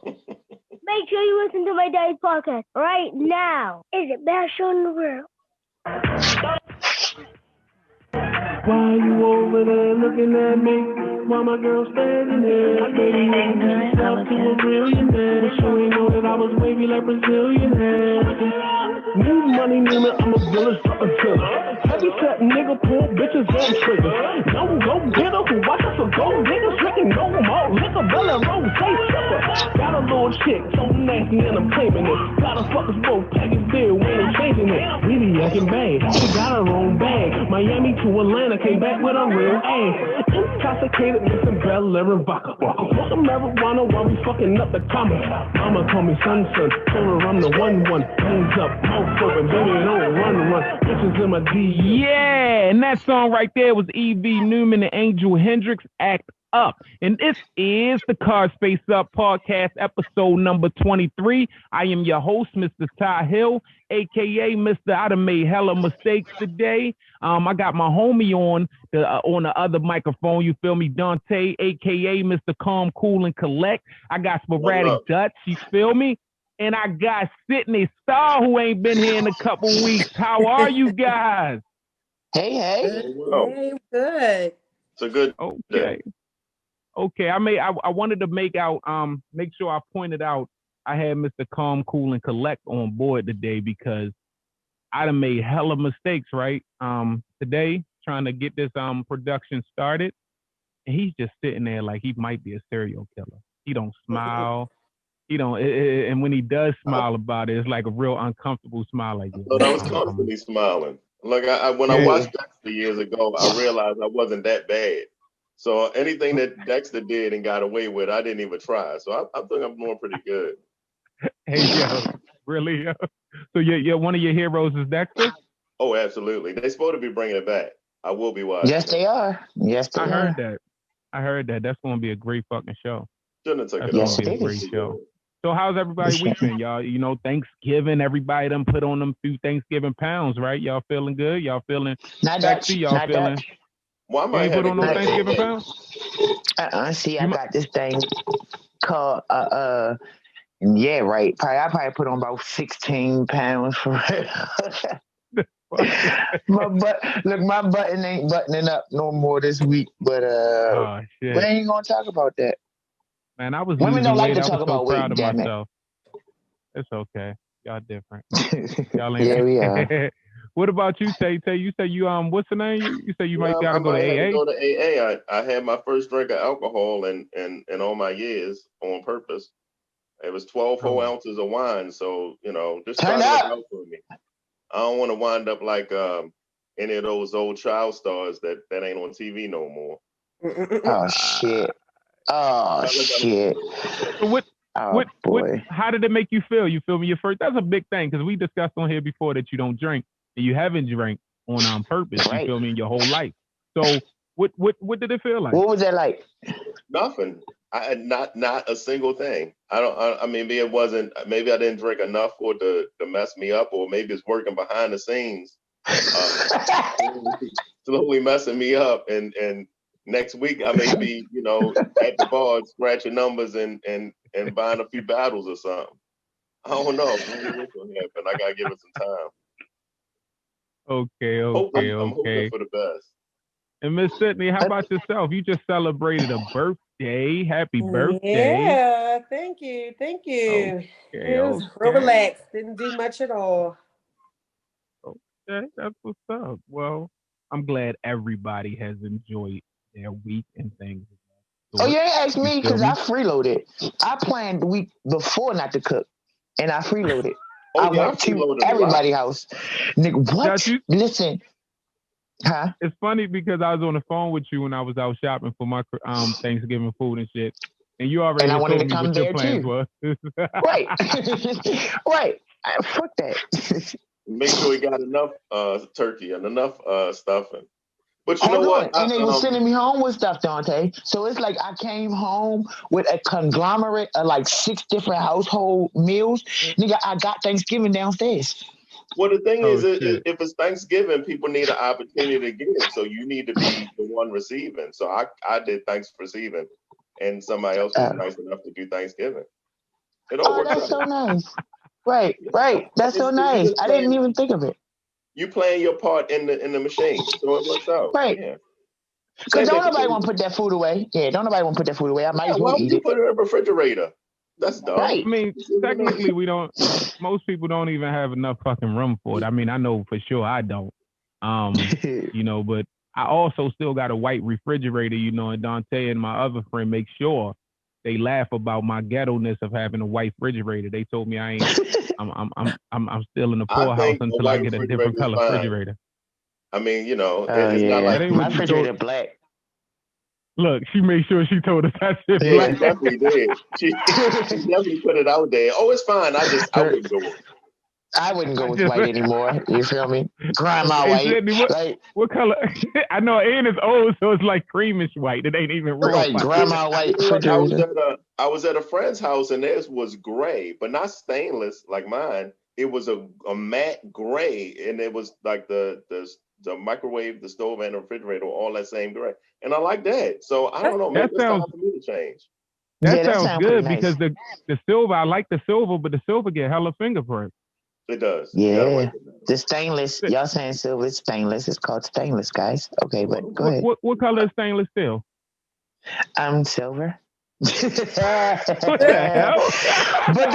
Make sure you listen to my daddy's podcast right now. Is it best show in the world? Why you over there looking at me? Why my girl standing there? Baby, you yourself to a billionaire. But you ain't know that I was wavy like Brazilian hair. Need money, Nina, I'm a village drop a killer. Heavy set nigga, pull bitches and triggers. No go getter who watch us a gold niggas drinking no more liquor, Bella Rose, say sucker. Got a little chick, so nasty and I'm claiming it. Gotta fuck us both, package beer, we ain't changing it. Really acting bad, she got her own bag. Miami to Atlanta, came back with a real ass. Intoxicated, mixing Bel Air and vodka. Smoking marijuana while we fucking up the comma. Mama call me son, told her I'm the one. Hands up, mouth open, baby, don't run. Bitches in my D. Yeah, and that song right there was E.V. Newman and Angel Hendrix, Act Up. And this is the Car Space Up podcast, episode number 23. I am your host, Mr. Ty Hill, a.k.a. Mr. I done made hella mistakes today. I got my homie on the other microphone, you feel me, Dante, a.k.a. Mr. Calm, Cool, and Collect. I got Sporadic Dutch, you feel me? And I got Sydney Starr, who ain't been here in a couple weeks. How are you guys? Hey. Hey, good. It's a good day. Okay. I wanted to make sure I pointed out I had Mr. Calm, Cool, and Collect on board today because I done made hella mistakes, right? Today, trying to get this production started, and he's just sitting there like he might be a serial killer. He don't smile. He don't, and when he does smile about it, it's like a real uncomfortable smile. Like this. But I was constantly smiling. Like when I watched Dexter years ago, I realized I wasn't that bad. So anything that Dexter did and got away with, I didn't even try. So I think I'm doing pretty good. Hey, yo, really? So one of your heroes is Dexter? Oh, absolutely. They're supposed to be bringing it back. I will be watching. Yes, they are. I heard that. That's going to be a great fucking show. Shouldn't have taken Yes, it is. Great show. So how's everybody weekend, y'all? You know, Thanksgiving, everybody done put on them few Thanksgiving pounds, right? Y'all feeling good? Y'all feeling sexy? Y'all feeling? Well, I might have put on those Thanksgiving pounds? See, I got this thing called yeah, right. I probably put on about 16 pounds for real. My button ain't buttoning up no more this week, but we ain't gonna talk about that. Man, I was women don't like weight. to talk about weight. Proud of damn myself. It's okay. Y'all different. Y'all ain't. Yeah, we are. What about you, Tay? You say you what's the name? You say you might gotta go to AA. Go to AA. I had my first drink of alcohol in all my years on purpose. It was 12 whole ounces of wine. So just try to look out for me. I don't want to wind up like any of those old child stars that ain't on TV no more. Oh shit. What how did it make you feel? You feel me? That's a big thing because we discussed on here before that you don't drink and you haven't drank on purpose. Right. You feel me? In your whole life. So what did it feel like? What was that like? Nothing. Not a single thing. I mean, maybe it wasn't. Maybe I didn't drink enough for to mess me up, or maybe it's working behind the scenes, slowly messing me up. And next week I may be, at the bar scratching numbers and buying a few bottles or something. I don't know. What's gonna happen? I gotta give it some time. Okay. I'm hoping for the best. And Miss Sydney, how about yourself? You just celebrated a birthday. Happy birthday. Yeah, thank you. Okay, It was real relaxed. Didn't do much at all. Okay, that's what's up. Well, I'm glad everybody has enjoyed their week and things. Oh, you ain't asked me because I freeloaded. I planned the week before not to cook, and I freeloaded. I went to everybody's house. Nigga, what? Listen. Huh? It's funny because I was on the phone with you when I was out shopping for my Thanksgiving food and shit, and you already told me what your plans were. Right. Right. Fuck that. Make sure we got enough turkey and enough stuffing. But you know what? And they were sending me home with stuff, Dante. So it's like I came home with a conglomerate of like 6 different household meals. Nigga, I got Thanksgiving downstairs. Well, the thing is, if it's Thanksgiving, people need an opportunity to give. So you need to be the one receiving. So I did Thanksgiving, and somebody else was nice enough to do Thanksgiving. It all works that's out. so nice. Right. That's so nice. I didn't even think of it. You playing your part in the machine, so it works out. Right. Yeah. Because don't nobody want to put that food away. Yeah, don't nobody want to put that food away. I might as well eat it. Put it in a refrigerator. That's dumb. Right. I mean, technically, we don't. Most people don't even have enough fucking room for it. I mean, I know for sure I don't. You know, but I also still got a white refrigerator. You know, and Dante and my other friend make sure they laugh about my ghetto-ness of having a white refrigerator. They told me I ain't. I'm still in the poorhouse until I get a different color refrigerator. I mean, you know, it's not like my refrigerator black. Look, she made sure she told us that shit black. She definitely did. She definitely put it out there. Oh, it's fine. I wouldn't go with it. I wouldn't go with white anymore. You feel me? Grandma white. What color? I know, and it's old, so it's like creamish white. It ain't even real white. Grandma white refrigerator. I was at a friend's house, and theirs was gray, but not stainless like mine. It was a matte gray, and it was like the microwave, the stove, and the refrigerator, all that same gray. And I like that. So I don't know. Maybe it's time for me to change. That sounds good because the silver, I like the silver, but the silver get hella fingerprints. It does. Yeah. The stainless. Y'all saying silver is stainless. It's called stainless, guys. Okay, but go ahead. What color is stainless steel? Silver. What the hell? But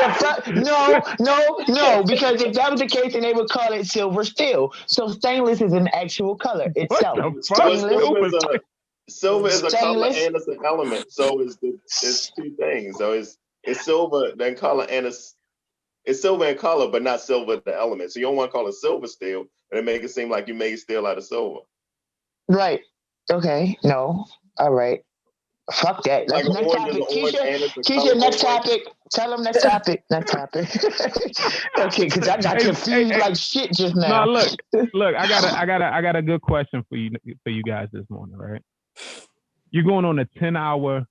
no, because if that was the case, then they would call it silver steel. So stainless is an actual color itself. Silver is a color and it's an element. So it's two things. So it's silver, then color, and it's silver and color, but not silver the element. So you don't want to call it silver steel, and it make it seem like you made steel out of silver. Right. Okay. No. All right. Fuck that. Like next topic. Keisha, next topic. Tell them next topic. Next topic. Okay, because I got confused like shit just now. No, look. I got a good question for you guys this morning. Right? You're going on a 10-hour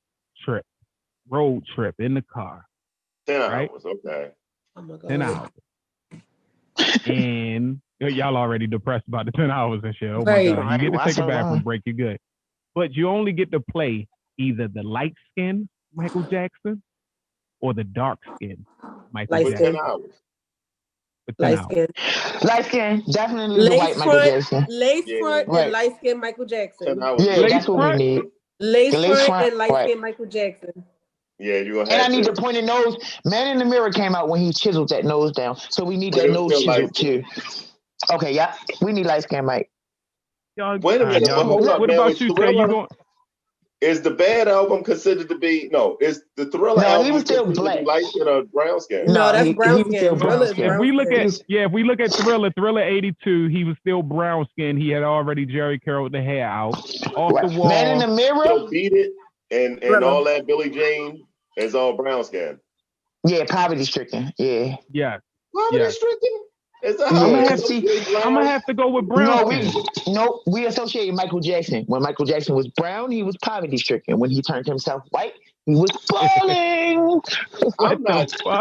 road trip in the car. 10 hours. Right? Okay. Oh my God. 10 hours. And y'all already depressed about the 10 hours and shit. Oh my God. You get to take a bathroom break, you're good. But you only get to play either the light-skinned Michael Jackson or the dark-skinned Michael Jackson. 10 hours. Light skin, definitely the white Michael Jackson. Lace front and light skin Michael Jackson. 10 hours. Yeah, that's what we need. Lace front and light skin Michael Jackson. Yeah, you gonna have. And I need the pointed nose. Man in the Mirror came out when he chiseled that nose down, so we need that nose chiseled too. Okay, yeah, we need light skin Mike. Wait a minute. Hold up, what man. about you? Is the Bad album considered to be is the Thriller album? No, he was still black. Light skin or brown skin? No, that's brown skin. If we look at Thriller 82, he was still brown skin. He had already Jerry curled the hair out off the wall. Man in the Mirror. So Beat It and all that. Billie Jean is all brown skin. Yeah, poverty stricken. Yeah. Yeah. Poverty stricken. I'm gonna have to go with brown. We associate Michael Jackson. When Michael Jackson was brown, he was poverty stricken. When he turned himself white, he was balling. I'm not taking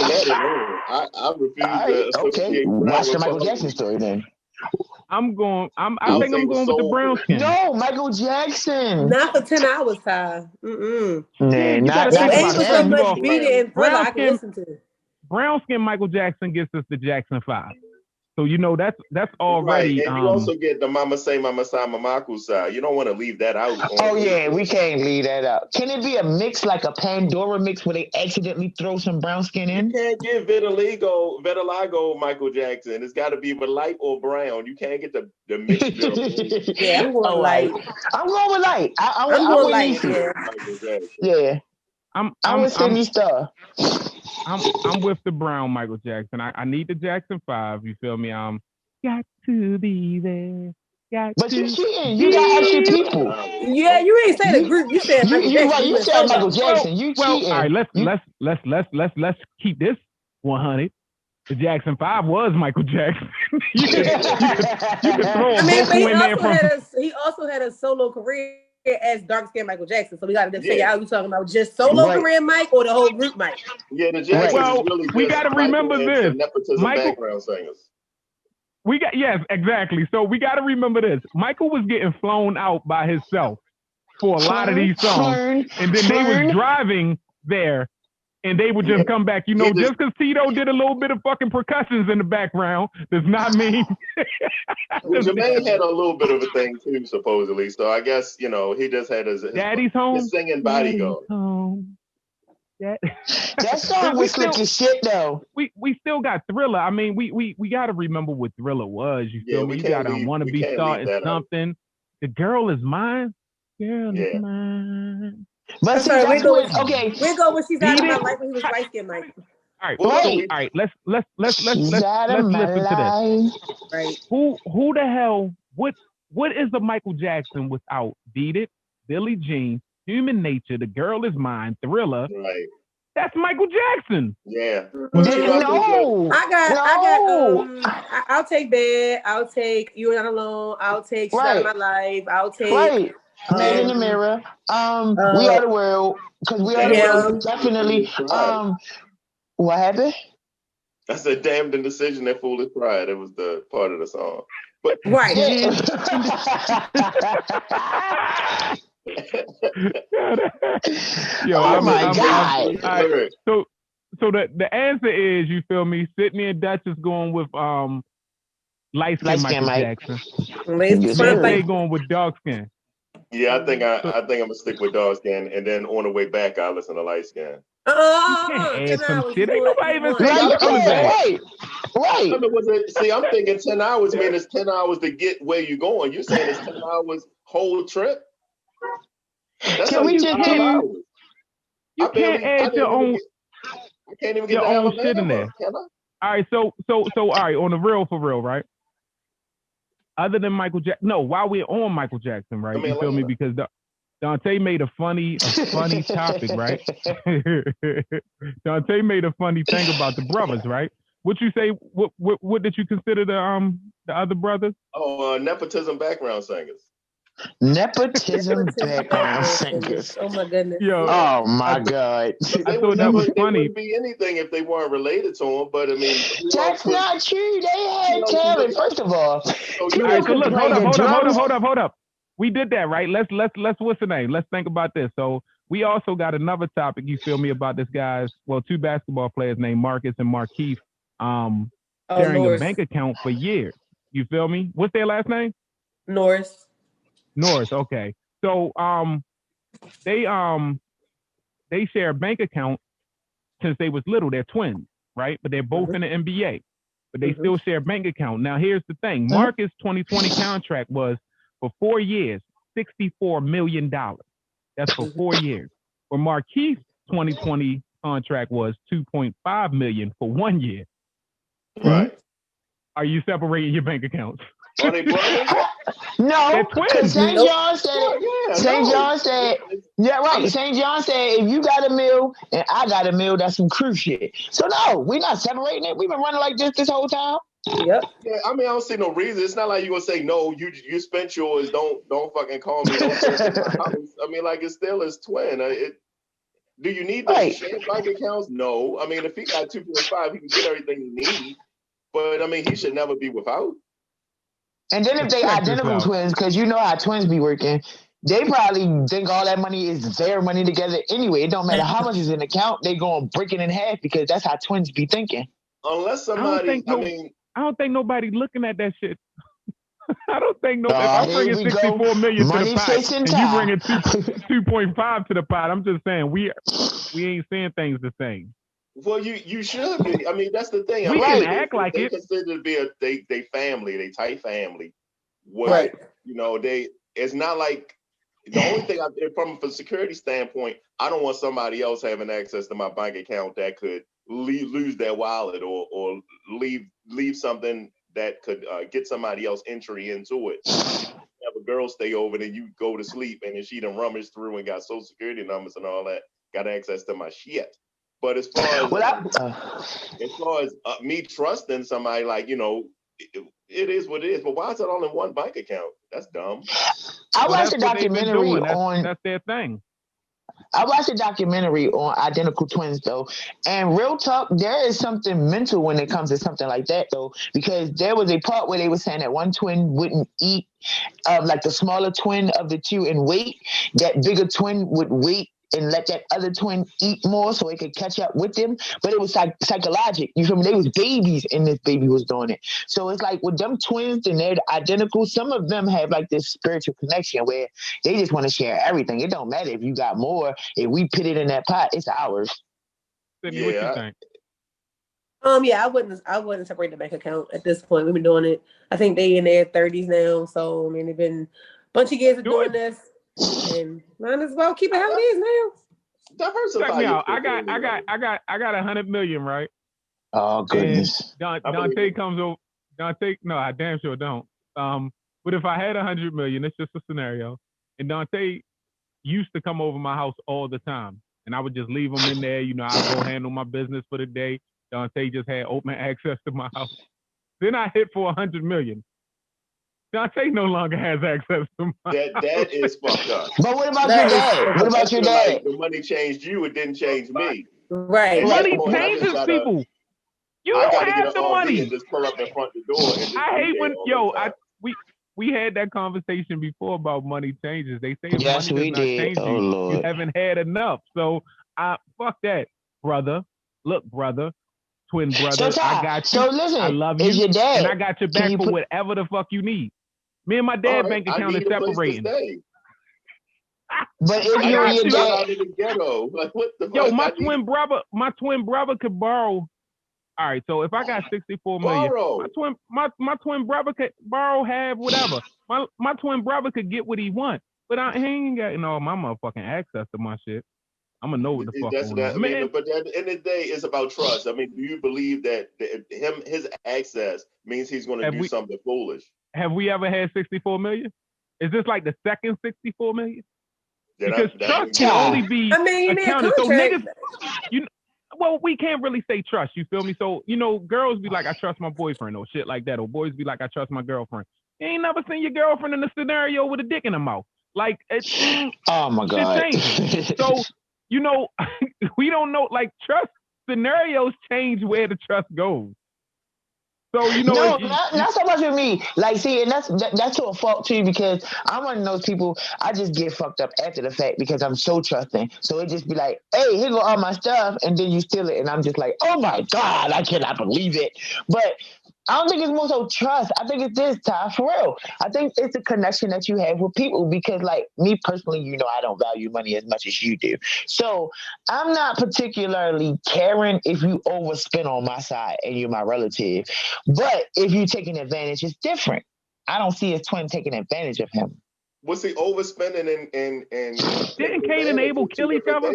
that alone. I refuse to associate. Watch the Michael Jackson story then. I think I'm going with the brown skin. No, Michael Jackson. Not for 10 hours, Ty. Not so much Beat It and Thriller I can listen to. Brown skin Michael Jackson gets us the Jackson 5. So that's already. Right. And you also get the Mama Say Mama Sa Mama Kusa. You don't want to leave that out. We can't leave that out. Can it be a mix like a Pandora mix where they accidentally throw some brown skin in? You can't get vitiligo Michael Jackson. It's got to be either light or brown. You can't get the mixture. Yeah, I'm going light. I'm going with light. I'm going light. Yeah. I'm with Sydney Star. I'm with the brown Michael Jackson. I need the Jackson 5. You feel me? Got to be there. But you cheating. You got extra people. Yeah, you ain't saying the group. You said Michael Jackson. You said Michael Jackson. You cheating. All right, let's keep this 100. The Jackson 5 was Michael Jackson. you could throw a vocal in there he also had a solo career as dark-skinned Michael Jackson, so we got to figure out, we talking about just solo career Mike or the whole group Mike? Yeah, the Jackson is really we got to remember this. Michael, background singers. Yes, exactly. So we got to remember this. Michael was getting flown out by himself for a lot of these songs, and then they was driving there And they would just come back. You know, just because Tito did a little bit of fucking percussions in the background does not mean. Well, Jermaine had a little bit of a thing too, supposedly. So I guess, you know, he just had his Daddy's home. His singing bodyguard. That song was slick as shit, though. We still got Thriller. I mean, we got to remember what Thriller was. You feel me? You got to want to be starting something. The girl is mine. Girl is mine. But see, that's what, okay. We go when she's out of my life when he was light skinned, Mike. All right, all right. Let's listen to this. Right. Who the hell? What is the Michael Jackson without Beat It, Billie Jean, Human Nature, The Girl Is Mine, Thriller? Right. That's Michael Jackson. Yeah. No. I got. I'll take Bad. I'll take You Are Not Alone. I'll take She's Out of My Life. I'll take. Man in the Mirror. We Are the World. Because We Are the World. Definitely. What happened? I said, damn the decision that fooled his pride. It was the part of the song. But right. Yo, oh my God. Right. So the answer is, you feel me? Sydney and Dutch is going with light skin Michael Jackson. They going with dark skin. Yeah, I think I'm gonna stick with dark skin, and then on the way back I'll listen to light skin. Add some shit. Ain't nobody even saying right. I mean, see, I'm thinking 10 hours means 10 hours to get where you're going. You're saying it's 10 hours whole trip? That's Can we just hours. You can't add your own. I can't even get your own shit in there. Can I? All right, so all right, on the real for real, right? Other than Michael Jackson, no, while we're on Michael Jackson, right? You feel me? Because Dante made a funny topic, right? Dante made a funny thing about the brothers, right? What you say? What did you consider the other brothers? Oh, nepotism background singers. Nepotism background singers. Oh my goodness. Yo, oh my God. I thought that was funny. It wouldn't be anything if they weren't related to him, but I mean, that's not true. They had talent, first of all. All right, so look, hold up. We did that, right? Let's what's the name? Let's think about this. So we also got another topic, you feel me, about this guy's, well, two basketball players named Marcus and Markeith sharing a bank account for years. You feel me? What's their last name? Norris, okay. So they share a bank account since they was little. They're twins, right? But they're both in the NBA. But they still share a bank account. Now here's the thing. Marcus' 2020 contract was for 4 years, $64 million. That's for 4 years. For Markeith's 2020 contract was $2.5 million for 1 year. Right. Are you separating your bank accounts? Are they brothers? No, because St. John said, St. John said, yeah, right. St. John said, if you got a meal and I got a meal, that's some cruise shit. So no, we're not separating it. We've been running like this whole time. Yep. Yeah, I mean, I don't see no reason. It's not like you're gonna say no. You spent yours. Don't fucking call me. I mean, like, it's still his twin. Do you need those shared bank accounts? No. I mean, if he got 2.5, he can get everything he needs. But I mean, he should never be without. And then if they identical twins, because you know how twins be working, they probably think all that money is their money together anyway. It don't matter how much is in the account. They gonna break it in half because that's how twins be thinking. Unless somebody, I don't think nobody looking at that shit. I don't think if I'm bringing 64 million to the pot and you bringing 2.5 to the pot, I'm just saying we ain't saying things the same. Well, you should be. I mean, that's the thing. We can act like they it. Consider to be they family, they tight family. What, right. You know, it's not like the only thing from a security standpoint, I don't want somebody else having access to my bank account that could lose their wallet or leave something that could get somebody else entry into it. Have a girl stay over, then you go to sleep, and then she done rummaged through and got social security numbers and all that, got access to my shit. But as far as me trusting somebody, like, you know, it is what it is. But why is it all in one bank account? That's dumb. I watched a documentary on. That's their thing. I watched a documentary on identical twins, though, and real talk, there is something mental when it comes to something like that, though, because there was a part where they were saying that one twin wouldn't eat, like the smaller twin of the two, and wait. That bigger twin would wait and let that other twin eat more so it could catch up with them. But it was psychological. You feel me? They was babies and this baby was doing it. So it's like with them twins and they're identical, some of them have like this spiritual connection where they just want to share everything. It don't matter if you got more. If we put it in that pot, it's ours. Sydney, what you think? Yeah, I wouldn't separate the bank account at this point. We've been doing it. I think they in their 30s now. So I mean, they've been a bunch of years of doing this, and might as well keep it how it is now. Check me out. I got 100 million, right? Oh goodness. Dante comes over. Dante, no, I damn sure don't. But if I had 100 million, it's just a scenario. And Dante used to come over my house all the time, and I would just leave him in there. You know, I'd go handle my business for the day. Dante just had open access to my house. Then I hit for 100 million. Dante no longer has access to my house. That is fucked up. But what about your dad? What about your dad? Like the money changed you, it didn't change me. Right. Money changes people. You don't have the money. And just pull up in front of the door. And I hate when we had that conversation before about money changes. They say yes, money we does not did. change you. Lord. You haven't had enough. So fuck that, brother. Look, brother. Twin brother, so, I got you. So listen, I love you, your dad, and I got your back for whatever the fuck you need. Me and my dad bank account is separating. But if you and your dad, like, what the yo, my twin brother could borrow. All right, so if I got 64 million, my twin brother could borrow half whatever. My twin brother could get what he wants, but he ain't got my motherfucking access to my shit. I'm gonna know what the fuck going on. But at the end of the day, it's about trust. I mean, do you believe that his access means he's going to do something foolish? Have we ever had 64 million? Is this like the second 64 million? Because trust can only be accounted. So niggas, well, we can't really say trust. You feel me? So girls be like, I trust my boyfriend or shit like that, or boys be like, I trust my girlfriend. You ain't never seen your girlfriend in a scenario with a dick in her mouth. Like, oh my god. So. We don't know, like, trust scenarios change where the trust goes. So, no, not so much with me. Like, see, and that's to a fault too, because I'm one of those people, I just get fucked up after the fact because I'm so trusting. So it just be like, hey, here go all my stuff, and then you steal it, and I'm just like, oh my God, I cannot believe it. But I don't think it's more so trust. I think it's this, Ty, for real. I think it's a connection that you have with people because, like, me personally, I don't value money as much as you do. So I'm not particularly caring if you overspend on my side and you're my relative. But if you're taking advantage, it's different. I don't see his twin taking advantage of him. Was he overspending and didn't Cain and Abel kill each other?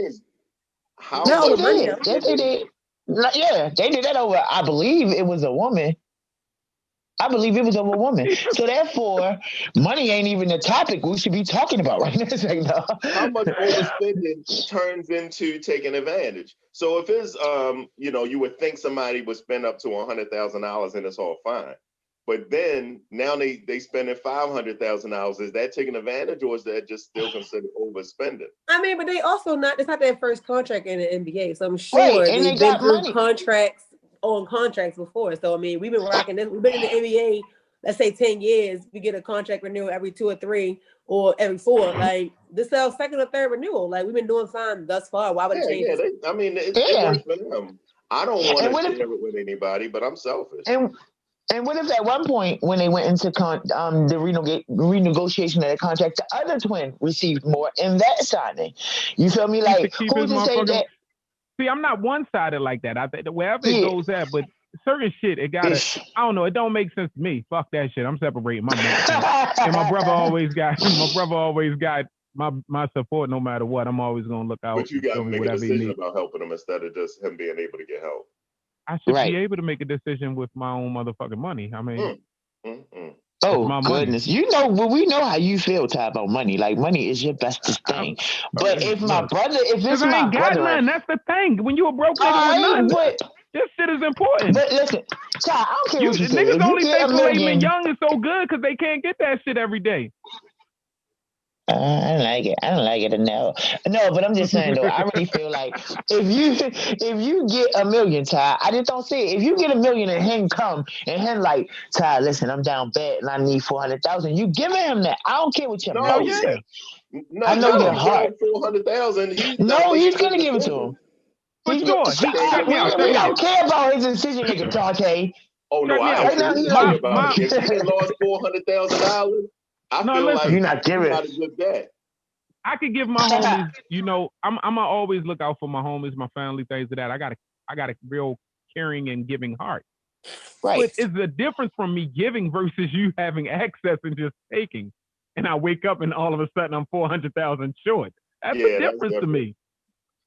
How no, they did. Yeah, they did that over, I believe it was a woman. I believe it was over a woman. So therefore, money ain't even the topic we should be talking about right now. It's like, no. How much overspending turns into taking advantage? So if it's, you would think somebody would spend up to $100,000 and it's all fine. But then now they spending $500,000. Is that taking advantage or is that just still considered overspending? I mean, but they also it's not their first contract in the NBA. So I'm sure they've been through contracts before. So I mean, we've been rocking this. We've been in the NBA, let's say 10 years. We get a contract renewal every 2 or 3 or every 4. Like this is our second or third renewal. Like we've been doing fine thus far. Why would it change? It works for them. I don't want to share it with anybody, but I'm selfish. And what if at one point when they went into the renegotiation of the contract, the other twin received more in that signing? You feel me? Like who's to say that? See, I'm not one-sided like that. I think wherever it goes at, but certain shit, it gotta. I don't know. It don't make sense to me. Fuck that shit. I'm separating my man. And my brother always got my support no matter what. I'm always gonna look out. But you got to make a decision about helping him instead of just him being able to get help. I should be able to make a decision with my own motherfucking money. I mean, oh goodness, we know how you feel, Ty, about money. Like money is your bestest thing. But if my brother, if it's my brother, none, that's the thing. When you a broke nigga with none, this shit is important. But listen, Ty, I don't care what you say. Niggas only say filet mignon is so good because they can't get that shit every day. I don't like it. No, but I'm just saying though. I really feel like if you get $1 million, Ty, I just don't see it. If you get $1 million and him come and him like, Ty, listen, I'm down bad and I need 400,000. You giving him that? I don't care what your mouth say. I know your heart. 400,000. No, he's gonna give it to him. For sure. We don't care about his decision making, Tarte. Oh no, I absolutely care about it. If you lost $400,000, I feel like you're not giving. You gotta give that. I could give my homies, I'm gonna always look out for my homies, my family, things of that. I got a real caring and giving heart. Right. But it's the difference from me giving versus you having access and just taking. And I wake up and all of a sudden I'm 400,000 short. That's the difference to me.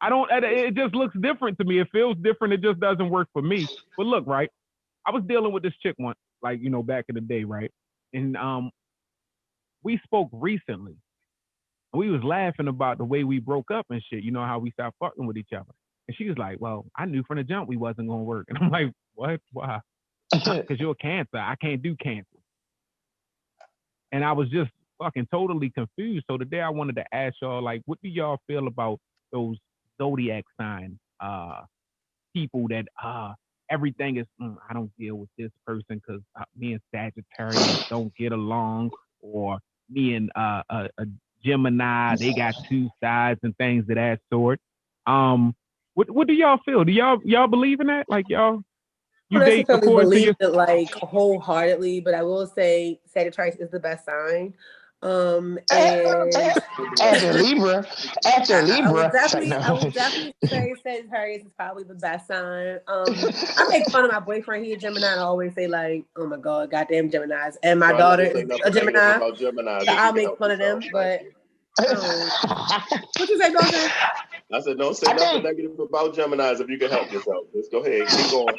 It just looks different to me. It feels different. It just doesn't work for me. But look, right? I was dealing with this chick once, like, back in the day, right? And we spoke recently. We was laughing about the way we broke up and shit. You know how we stopped fucking with each other. And she was like, well, I knew from the jump we wasn't going to work. And I'm like, what? Why? Because you're a Cancer. I can't do Cancer. And I was just fucking totally confused. So today I wanted to ask y'all, like, what do y'all feel about those zodiac sign people that everything is, I don't deal with this person because me and Sagittarius don't get along, or me and a Gemini, they got two sides and things of that sort. What do y'all feel? Do y'all believe in that? Like y'all, you date believe it like wholeheartedly, but I will say Sagittarius is the best sign. And after Libra, I would definitely say Sagittarius is probably the best sign. I make fun of my boyfriend. He a Gemini, and I always say like, "Oh my God, goddamn Geminis!" And my daughter is a Gemini, so I make fun of them. But what you say, Dawson? I said, don't say nothing negative about Geminis if you can help yourself. Just go ahead, keep going.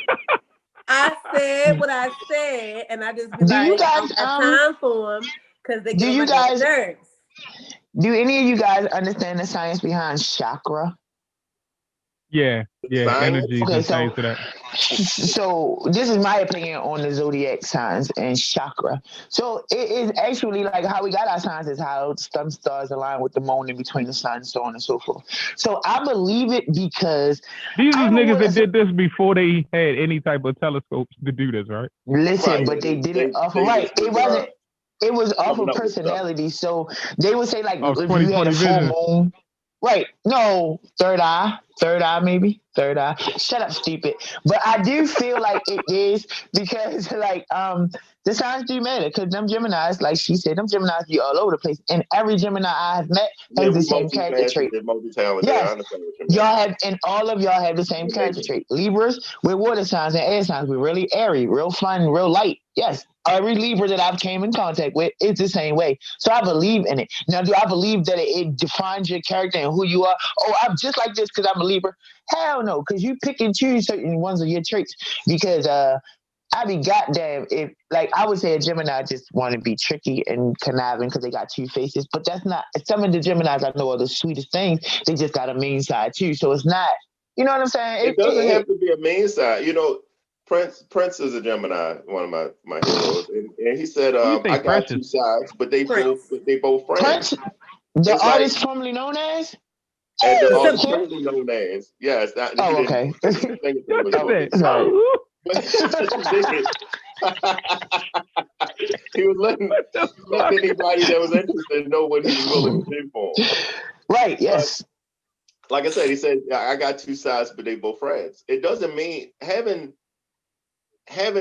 I said what I said, and I just be like, I got time for them. Because they get on my nerves. Do any of you guys understand the science behind chakra? Yeah, energy. Okay, so this is my opinion on the zodiac signs and chakra. So it is actually like how we got our signs is how some stars align with the moon in between the sun, so on and so forth. So I believe it because these are niggas that did this before they had any type of telescopes to do this, right? Listen, but they did it off right. It wasn't. It was off of personality. So they would say like if you had a full moon. Right. No, third eye, maybe. Third eye. Shut up, stupid. But I do feel like it is because like the signs do matter because them Geminis, like she said, them Geminis be all over the place. And every Gemini I have met has the same character trait. Yes. Y'all have, and all of y'all have the same character trait. Libras, we're water signs and air signs. We're really airy, real fun, real light. Yes. Every Libra that I've came in contact with is the same way. So I believe in it. Now, do I believe that it defines your character and who you are? Oh, I'm just like this because I'm a Libra? Hell no, because you pick and choose certain ones of your traits. Because I be goddamn if, like, I would say a Gemini just want to be tricky and conniving because they got two faces. But that's not, some of the Geminis I know are the sweetest things. They just got a mean side too. So it's not, you know what I'm saying? It doesn't have to be a mean side. You know, Prince is a Gemini, one of my heroes, and he said, "I got two sides, but they both friends." Prince, the artist formerly known as, and the artist formerly known as, yes. Okay. He was letting anybody that was interested know what he was willing to do for him. Right. Yes. But, like I said, he said, "I got two sides, but they both friends." It doesn't mean having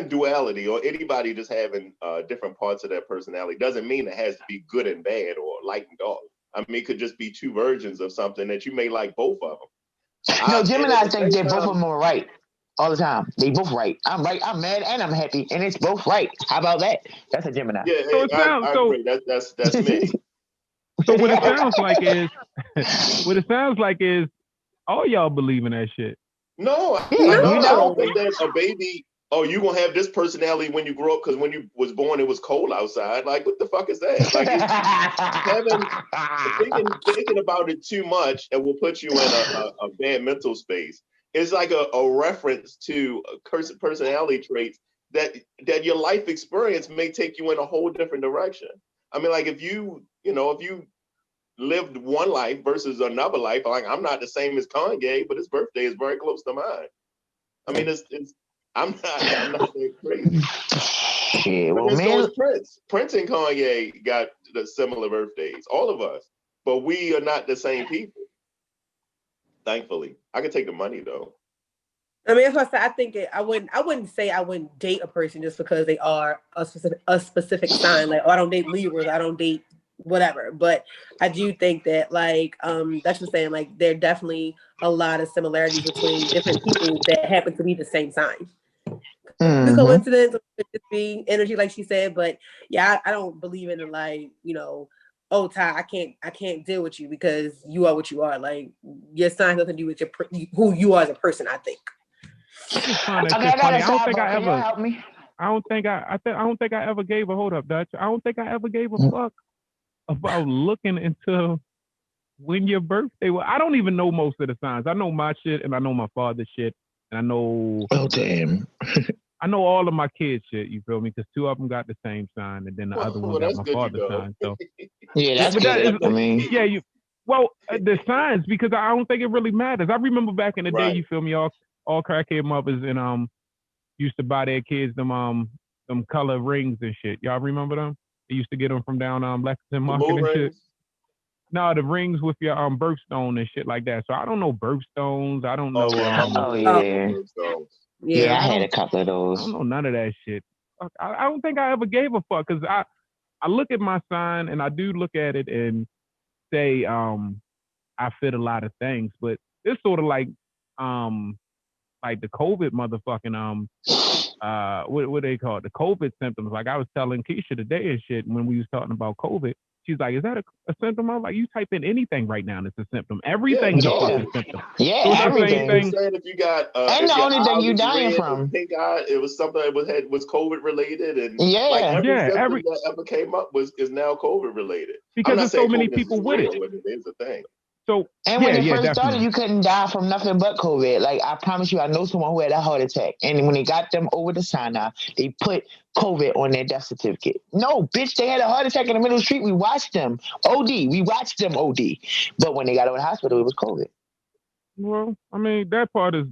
duality or anybody just having different parts of their personality doesn't mean it has to be good and bad or light and dark. I mean, it could just be two versions of something that you may like both of them. No, Gemini think that both of them are right all the time. They both right. I'm right. I'm mad and I'm happy, and it's both right. How about that? That's a Gemini. Yeah, I agree. That's me. So what it sounds like is all y'all believe in that shit. No, I don't think that a baby. Oh, you gonna have this personality when you grow up because when you was born it was cold outside. Like, what the fuck is that? Like, thinking about it too much and will put you in a bad mental space. It's like a reference to personality traits that your life experience may take you in a whole different direction. I mean, like if you lived one life versus another life. Like I'm not the same as Kanye, but his birthday is very close to mine. I mean, I'm not that crazy. Yeah, well, so man, is Prince. Prince and Kanye got the similar birthdays, all of us, but we are not the same people. Thankfully, I can take the money though. I mean, that's what I said. I think I wouldn't say I wouldn't date a person just because they are a specific sign. Like, oh, I don't date Libras, I don't date whatever. But I do think that, like, that's just saying, like, there are definitely a lot of similarities between different people that happen to be the same sign. The coincidence could just be energy, like she said. But yeah, I don't believe in like, oh, Ty, I can't deal with you because you are what you are. Like, your sign has nothing to do with who you are as a person, I think. I don't think I ever. I don't think I ever gave a hold up, Dutch. I don't think I ever gave a fuck about looking into when your birthday was. I don't even know most of the signs. I know my shit and I know my father's shit and I know. Oh damn. I know all of my kids' shit. You feel me? Because 2 of them got the same sign, and then the other one got my father's sign. So yeah, that's good. I mean, yeah, the signs, because I don't think it really matters. I remember back in the day, you feel me? All crackhead mothers and used to buy their kids them color rings and shit. Y'all remember them? They used to get them from down Lexington Market and shit. No, the rings with your birthstone and shit like that. So I don't know birthstones. I don't know. Yeah, I had a couple of those. I don't know none of that shit. I don't think I ever gave a fuck because I look at my sign and I do look at it and say I fit a lot of things, but it's sort of like the COVID motherfucking what they call it, the COVID symptoms. Like I was telling Keisha today and shit when we was talking about COVID. She's like, is that a symptom? I'm like, you type in anything right now and it's a symptom. Everything is a fucking symptom. Yeah, so everything. If you got and the only thing you dying from pink eye, it was something that was COVID related, and every symptom that ever came up is now COVID related. Because there's so many people with it. It's a thing. So when it first started, you couldn't die from nothing but COVID. Like I promise you, I know someone who had a heart attack, and when they got them over the Sinai, they put COVID on their death certificate. No, bitch, they had a heart attack in the middle of the street. We watched them OD. But when they got over the hospital, it was COVID. Well, I mean, that part is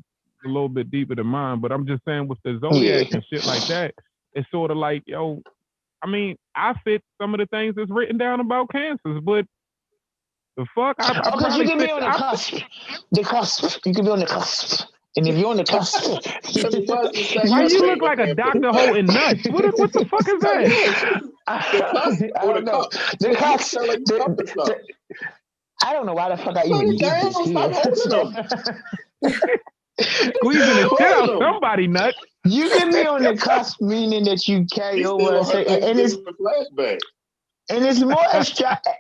a little bit deeper than mine, but I'm just saying with the zodiac and shit like that, it's sort of like, I mean, I fit some of the things that's written down about cancers, but the fuck? Because you can be on the cusp. The cusp. You can be on the cusp. And if you're on the cusp... Why you look like a Dr. Holton nut? What the fuck is that? I don't know. The cusp. I don't know why the fuck I even did this here. Squeezing the shit out somebody nut. You can be on the cusp, meaning that you carry over and it's flashback. And it's more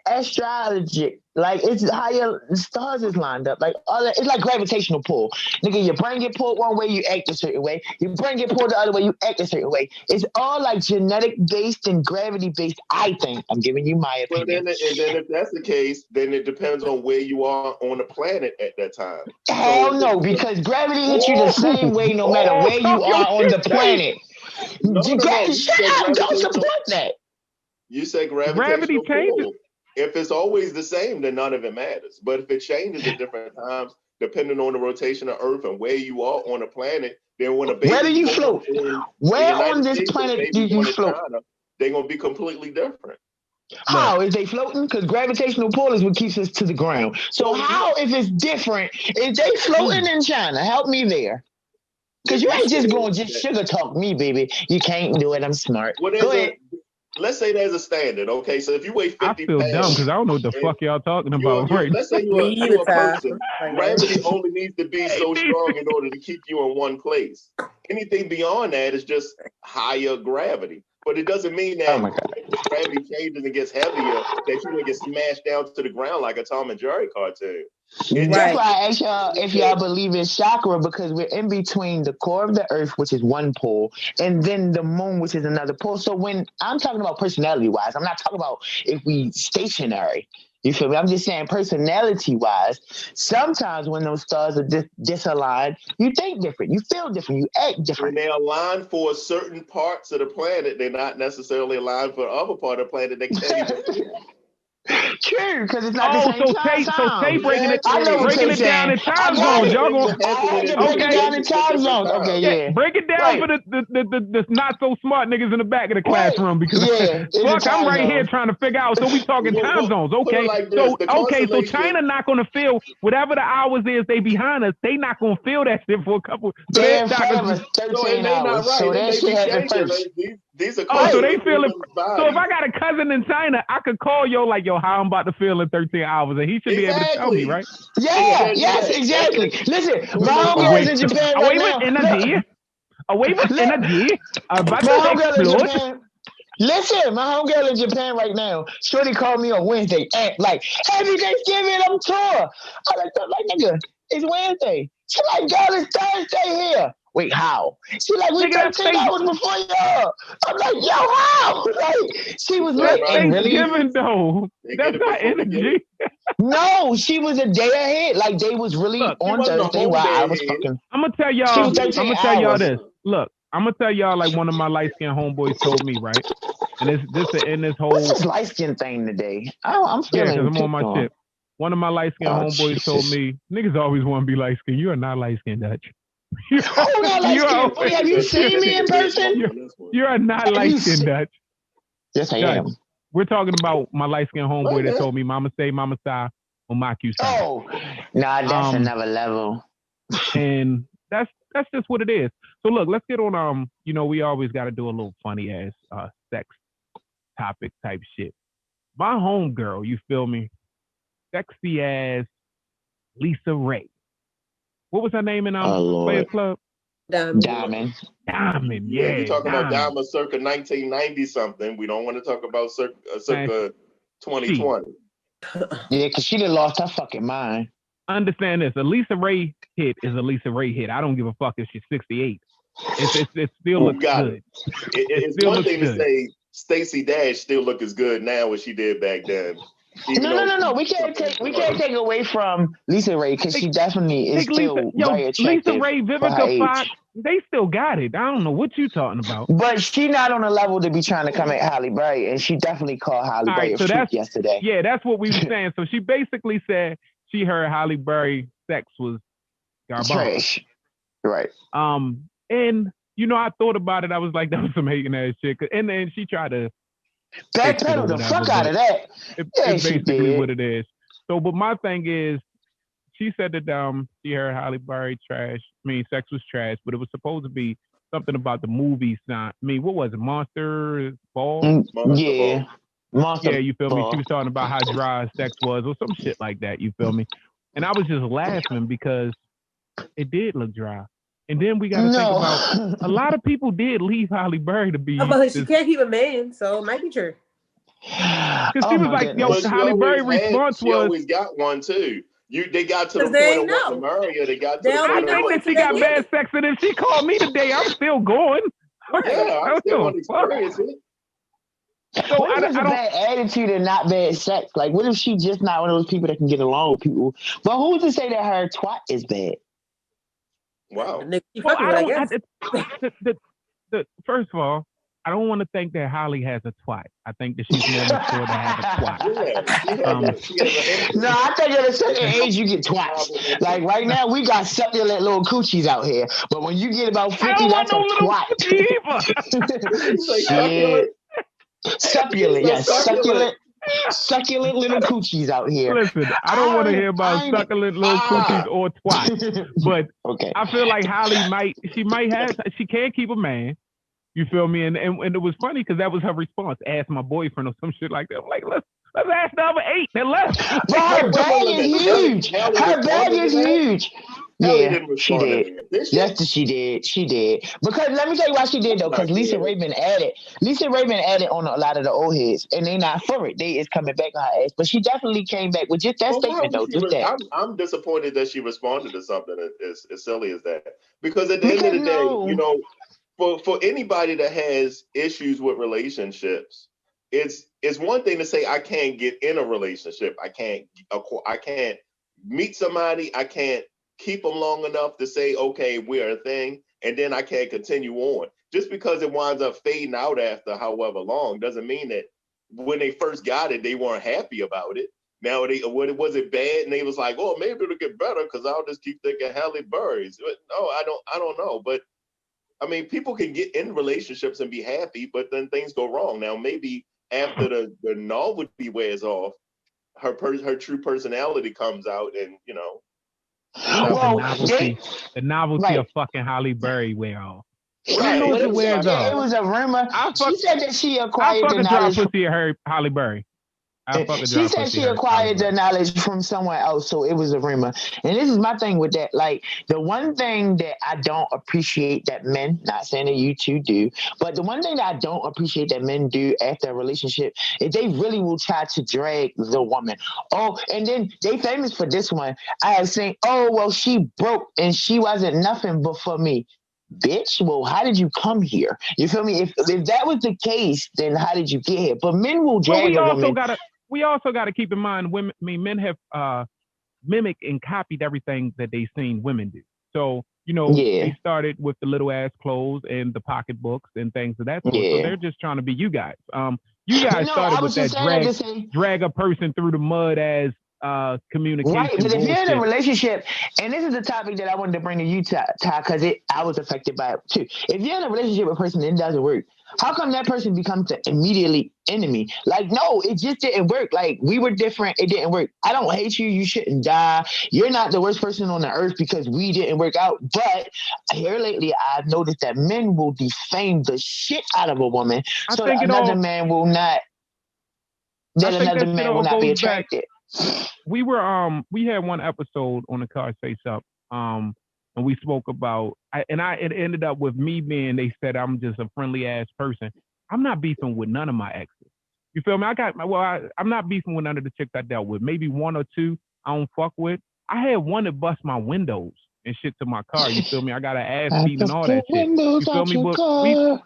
astrologic. Like, it's how your stars is lined up. Like, it's like gravitational pull. Nigga, your brain get pulled one way, you act a certain way. Your brain get pulled the other way, you act a certain way. It's all like genetic-based and gravity-based, I think. I'm giving you my opinion. Well, then if that's the case, then it depends on where you are on the planet at that time. Hell no, because gravity hits you the same way no matter where you are on the planet. Shut up, don't support that. You say gravity changes. If it's always the same, then none of it matters. But if it changes at different times, depending on the rotation of Earth and where you are on the planet, then when a baby where do you float? Where on this planet do you float? They're gonna be completely different. How is they floating? Because gravitational pull is what keeps us to the ground. So how, if it's different, is they floating in China? Help me there. Because you ain't just going to just sugar talk me, baby. You can't do it. I'm smart. Go ahead. Let's say there's a standard, okay? So if you weigh 50 pounds... I feel dumb because I don't know what the fuck y'all talking about. Let's say you're a person. Gravity only needs to be so strong in order to keep you in one place. Anything beyond that is just higher gravity. But it doesn't mean that gravity changes and gets heavier, that you're going to get smashed down to the ground like a Tom and Jerry cartoon. That's why I asked y'all if y'all believe in chakra, because we're in between the core of the earth, which is one pole, and then the moon, which is another pole. So when I'm talking about personality-wise, I'm not talking about if we stationary. You feel me? I'm just saying personality-wise, sometimes when those stars are disaligned, you think different, you feel different, you act different. When they're aligned for certain parts of the planet, they're not necessarily aligned for other part of the planet. They can't even True. weird because it's not the same time. So Tay breaking it down in time zones. Y'all going to break it down in time zones. Okay, yeah. Break it down for the not so smart niggas in the back of the classroom because fuck, I'm right here trying to figure out. So we talking time zones, okay? So China not gonna feel whatever the hours is they behind us. They not gonna feel that shit for a couple. So they're 13 hours. So that shit happened first. These are so they feel it. So if I got a cousin in China, I could call yo like, yo, how I'm about to feel in 13 hours, and he should be able to tell me, right? Yeah, yes, exactly. Listen, my homegirl's in Japan right now. Energy. About My to homegirl in explode. Japan. Listen, my homegirl in Japan right now. Shorty called me on Wednesday. Like, happy Thanksgiving, I'm tour. I like, nigga, it's Wednesday. She like, girl, it's Thursday here. Wait, how? She like, we 13 hours before y'all. I'm like, yo, how? Like, she was late. Thanksgiving, though. That's not energy. No, she was a day ahead. Like, they was really on Thursday while I was fucking. I'm going to tell y'all this. Look, I'm going to tell y'all like one of my light-skinned homeboys told me, right? And this whole... What's this light-skinned thing today? I'm feeling because I'm on my shit. One of my light-skinned homeboys told me, niggas always want to be light-skinned. You are not light-skinned, Dutch. Have you seen me in person? You are not light-skinned, Dutch. Yes, I am. We're talking about my light-skinned homeboy that told me, Mama say, Mama sa, Omaku sa. Oh, nah, that's another level. And that's just what it is. So look, let's get on, we always got to do a little funny ass sex topic type shit. My homegirl, you feel me? Sexy ass Lisa Ray. What was her name in Players Club? Diamond. Yeah. You're talking about Diamond circa 1990 something. We don't want to talk about circa 2020. Yeah, because she done lost her fucking mind. Understand this. A Lisa Ray hit is a Lisa Ray hit. I don't give a fuck if she's 68. It still looks good. It's one thing to say Stacey Dash still look as good now as she did back then. No. We can't take away from Lisa Ray because she definitely is still very attractive. Lisa Ray, Vivica Fox, they still got it. I don't know what you talking about. But she not on a level to be trying to come at Halle Berry, and she definitely called Halle Berry a freak yesterday. Yeah, that's what we were saying. So she basically said she heard Halle Berry sex was garbage. Trash. Right. And I thought about it. I was like, that was some hating ass shit. And then she tried to backpedal the fuck out of that. It's basically what it is. So, but my thing is, she said that she heard Halle Berry sex was trash, but it was supposed to be something about the movie sign. What was it? Monster Ball? Yeah. Monster. Yeah, you feel me? She was talking about how dry sex was or some shit like that. You feel me? And I was just laughing because it did look dry. And then we got to think about a lot of people did leave Halle Berry to be. She can't keep a man, so it might be true. Because she was like, Halle Berry response was. She always got one too. They got to the point of wanting to marry her. They got to the point I think that she got bad sex, and if she called me today, I'm still going. Yeah, I still want to experience it. So what if it's a bad attitude and not bad sex? Like, what if she just not one of those people that can get along with people? But who's to say that her twat is bad? Wow. First of all, I don't want to think that Holly has a twat. I think that she's more mature to have a twat. No, I think at a certain age you get twats. Like right now, we got succulent little coochies out here. But when you get about 50, that's a twat. Shit. Succulent, yes, succulent little coochies out here. Listen, I don't want to hear about succulent little coochies or twats, but I feel like Holly she can't keep a man. You feel me? And it was funny because that was her response. Ask my boyfriend or some shit like that. I'm like, let's ask the other 8 that left. But her bag is huge. Her bag is huge. Yeah, she did. Yes, she did. She did. Because let me tell you why she did though. Because Lisa Ray been added on a lot of the old heads, and they not for it. They is coming back on her ass. But she definitely came back with just that statement though. Just that. I'm disappointed that she responded to something as silly as that. Because at the end of the day, for anybody that has issues with relationships, it's one thing to say I can't get in a relationship. I can't meet somebody. I can't keep them long enough to say, okay, we're a thing, and then I can't continue on. Just because it winds up fading out after however long doesn't mean that when they first got it, they weren't happy about it. Now was it bad? And they was like, oh, maybe it'll get better because I'll just keep thinking Halle Berry's. But no, I don't know. But I mean, people can get in relationships and be happy, but then things go wrong. Now maybe after the novelty wears off, her true personality comes out, and you know. The novelty of fucking Halle Berry wear off. Right. Well, it was a rumor. She said that she acquired the knowledge. I pussy her Halle Berry. She said she acquired the knowledge from somewhere else, so it was a rumor. And this is my thing with that. Like, the one thing that I don't appreciate that men, not saying that you two do, but the one thing that I don't appreciate that men do after a relationship is they really will try to drag the woman. Oh, and then they famous for this one. I have seen, oh, well, she broke and she wasn't nothing but for me. Bitch, well, how did you come here? You feel me? If that was the case, then how did you get here? But men will drag a woman. We also got to keep in mind, women. I mean, men have mimicked and copied everything that they've seen women do. So, you know, they started with the little ass clothes and the pocketbooks and things of that sort. So they're just trying to be you guys. You guys started with that drag a person through the mud as communication. Right, but if you're in a relationship, and this is the topic that I wanted to bring to you, Ty, because I was affected by it too. If you're in a relationship with a person and it doesn't work, how come that person becomes the immediately enemy? Like, no, it just didn't work. Like, we were different. It didn't work. I don't hate you. You shouldn't die. You're not the worst person on the earth because we didn't work out. But here lately, I've noticed that men will defame the shit out of a woman so that another man will not be attracted. We had one episode on the Car Face Up, and we spoke about, it ended up with me being, they said I'm just a friendly ass person. I'm not beefing with none of my exes. You feel me? I'm not beefing with none of the chicks I dealt with. Maybe one or two I don't fuck with. I had one that bust my windows and shit to my car. You feel me? I got an ass beat and all that shit. You feel me?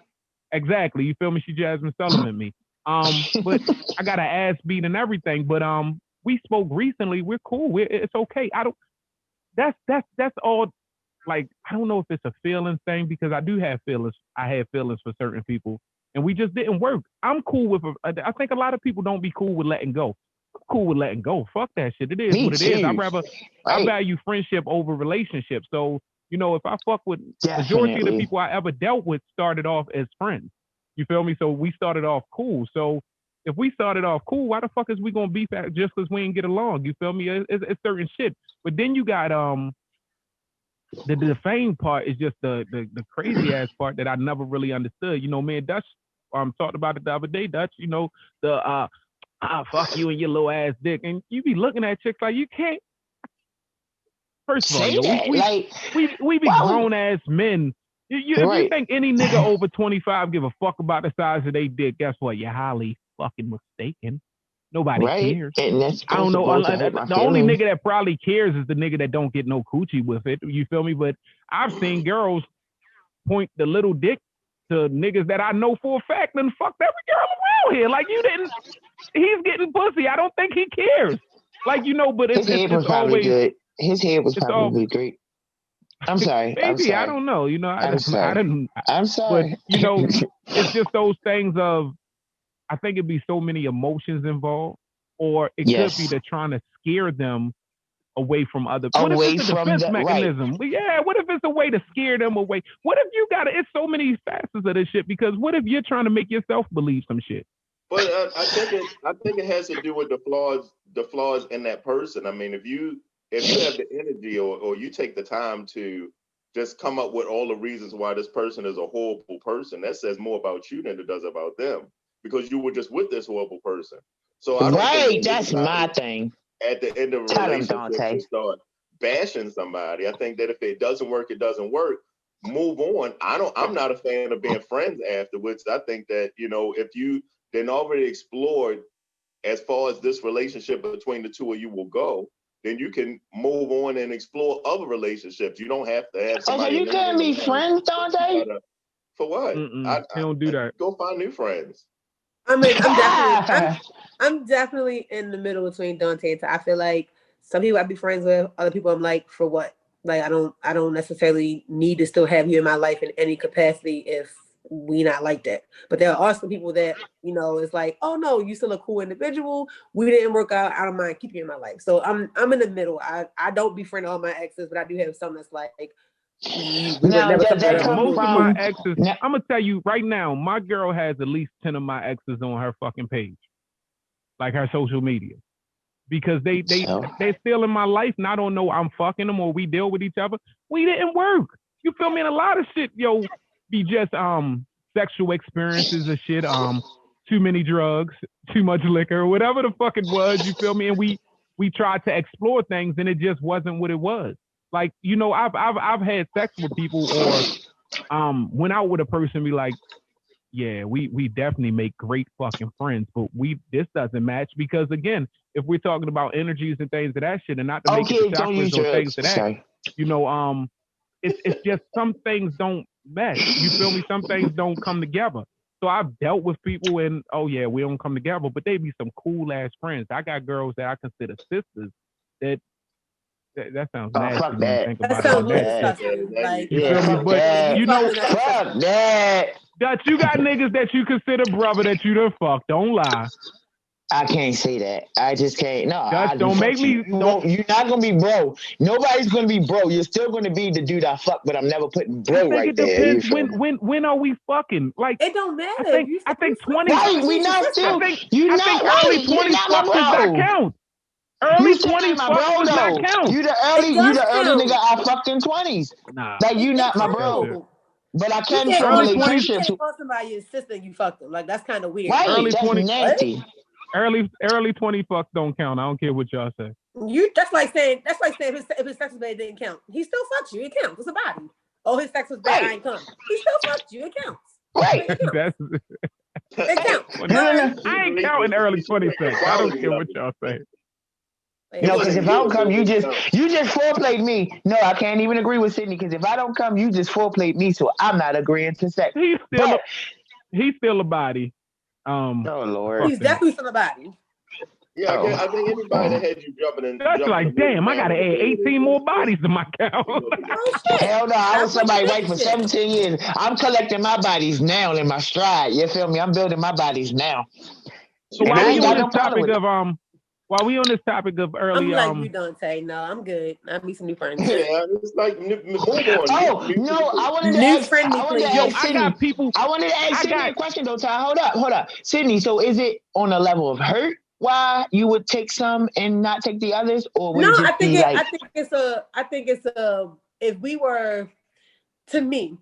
Exactly. You feel me? She Jasmine Sullivan me. But I got an ass beat and everything. But we spoke recently. We're cool. It's okay. That's all. Like, I don't know if it's a feeling thing because I do have feelings. I have feelings for certain people, and we just didn't work. I'm cool with. I think a lot of people don't be cool with letting go. I'm cool with letting go. Fuck that shit. It is what it is. I value friendship over relationships. So, you know, if I fuck with majority of the people I ever dealt with started off as friends. You feel me? So we started off cool. So if we started off cool, why the fuck is we gonna beef at just because we ain't get along? You feel me? It's certain shit. But then you got the defame part is just the crazy ass part that I never really understood. You know, me and Dutch talked about it the other day. Dutch, you know, the fuck you and your little ass dick, and you be looking at chicks like you can't. First of all, we be grown ass men. If you think any nigga over 25 give a fuck about the size of their dick, guess what? You're highly fucking mistaken. Nobody cares. I don't know. The only nigga that probably cares is the nigga that don't get no coochie with it. You feel me? But I've seen girls point the little dick to niggas that I know for a fact and fucked every girl around here. Like, you didn't. He's getting pussy. I don't think he cares. Like, you know, but his head was probably good. His head was probably great. I'm sorry. Maybe I don't know. You know, I'm sorry. But you know, it's just those things of. I think it'd be so many emotions involved, or it could be they're trying to scare them away from other. What if it's a defense mechanism? Right. Yeah. What if it's a way to scare them away? What if you got it's so many facets of this shit? Because what if you're trying to make yourself believe some shit? But I think it has to do with the flaws in that person. I mean, if you have the energy or you take the time to just come up with all the reasons why this person is a horrible person, that says more about you than it does about them. Because you were just with this horrible person. So I don't think that's my thing. At the end of a relationship, to start bashing somebody. I think that if it doesn't work, it doesn't work. Move on. I'm not a fan of being friends afterwards. I think that, you know, if you then already explored as far as this relationship between the two of you will go, then you can move on and explore other relationships. You don't have to have somebody. So you can't be friends, Dante? For what? I don't do that. Go find new friends. I mean, I'm definitely in the middle between Dante and Ty. I feel like some people I'd be friends with, other people I'm like, for what? Like, I don't necessarily need to still have you in my life in any capacity if we not like that. But there are some people that, you know, it's like, oh no, you still a cool individual. We didn't work out. I don't mind keeping you in my life. So I'm in the middle. I don't befriend all my exes, but I do have some that's like, we would never most of my exes. I'm gonna tell you right now, my girl has at least 10 of my exes on her fucking page, like her social media, because they're still in my life, and I don't know I'm fucking them or we deal with each other. We didn't work. You feel me? And a lot of shit, be just sexual experiences or shit, too many drugs, too much liquor, whatever the fuck it was. You feel me? And we tried to explore things, and it just wasn't what it was. Like, I've had sex with people or went out with a person, be like, yeah, we definitely make great fucking friends, but this doesn't match because, again, if we're talking about energies and things of that shit, and not to make it chakras or things of that, it's just some things don't mesh. You feel me? Some things don't come together. So I've dealt with people and, oh yeah, we don't come together, but they be some cool ass friends. I got girls that I consider sisters that sounds nasty. Fuck that. Think about that sounds disgusting. Like, you feel me? But fuck that. That you got niggas that you consider brother that you done fuck. Don't lie. I can't say that. I just can't. No, don't make me. You're not gonna be bro. Nobody's gonna be bro. You're still gonna be the dude I fuck, but I'm never putting bro right it there. Depends when are we fucking? Like, it don't matter. I think 20. Right, we not still. I think early 20s fucks does not count. Early 20s fucks does not count. You the early nigga I fucked in 20s. Nah, like you not my bro. But I can't show relationships. You can't somebody your sister and you fucked them. Like, that's kind of weird. Right, early that's 20, nasty. Early 20 fucks don't count. I don't care what y'all say. That's like saying if his sex was bad, it didn't count. He still fucked you. It counts. It's a body. Oh, his sex was bad. I ain't come. He still fucked you. It counts. Right. It counts. No. I ain't counting early 20 sex. I don't care what y'all say. No, because if I don't come, you just foreplayed me. No, I can't even agree with Sydney, because if I don't come, you just foreplayed me, so I'm not agreeing to sex. He's still a body. Oh Lord, he's definitely still a body. Yeah, I think anybody that had you jumping in. That's like, damn, I gotta add 18 more bodies to my count. Hell no, I was somebody right for 17 years. I'm collecting my bodies now in my stride. You feel me? I'm building my bodies now. So while we on this topic of early, I'm like you, Dante. No, I'm good. I meet some new friends. Yeah, it's like move on. Oh no, I wanted to ask Sydney a question though, Ty. Hold up, Sydney. So is it on a level of hurt why you would take some and not take the others, or would it just be like? I think it's if we were, to me,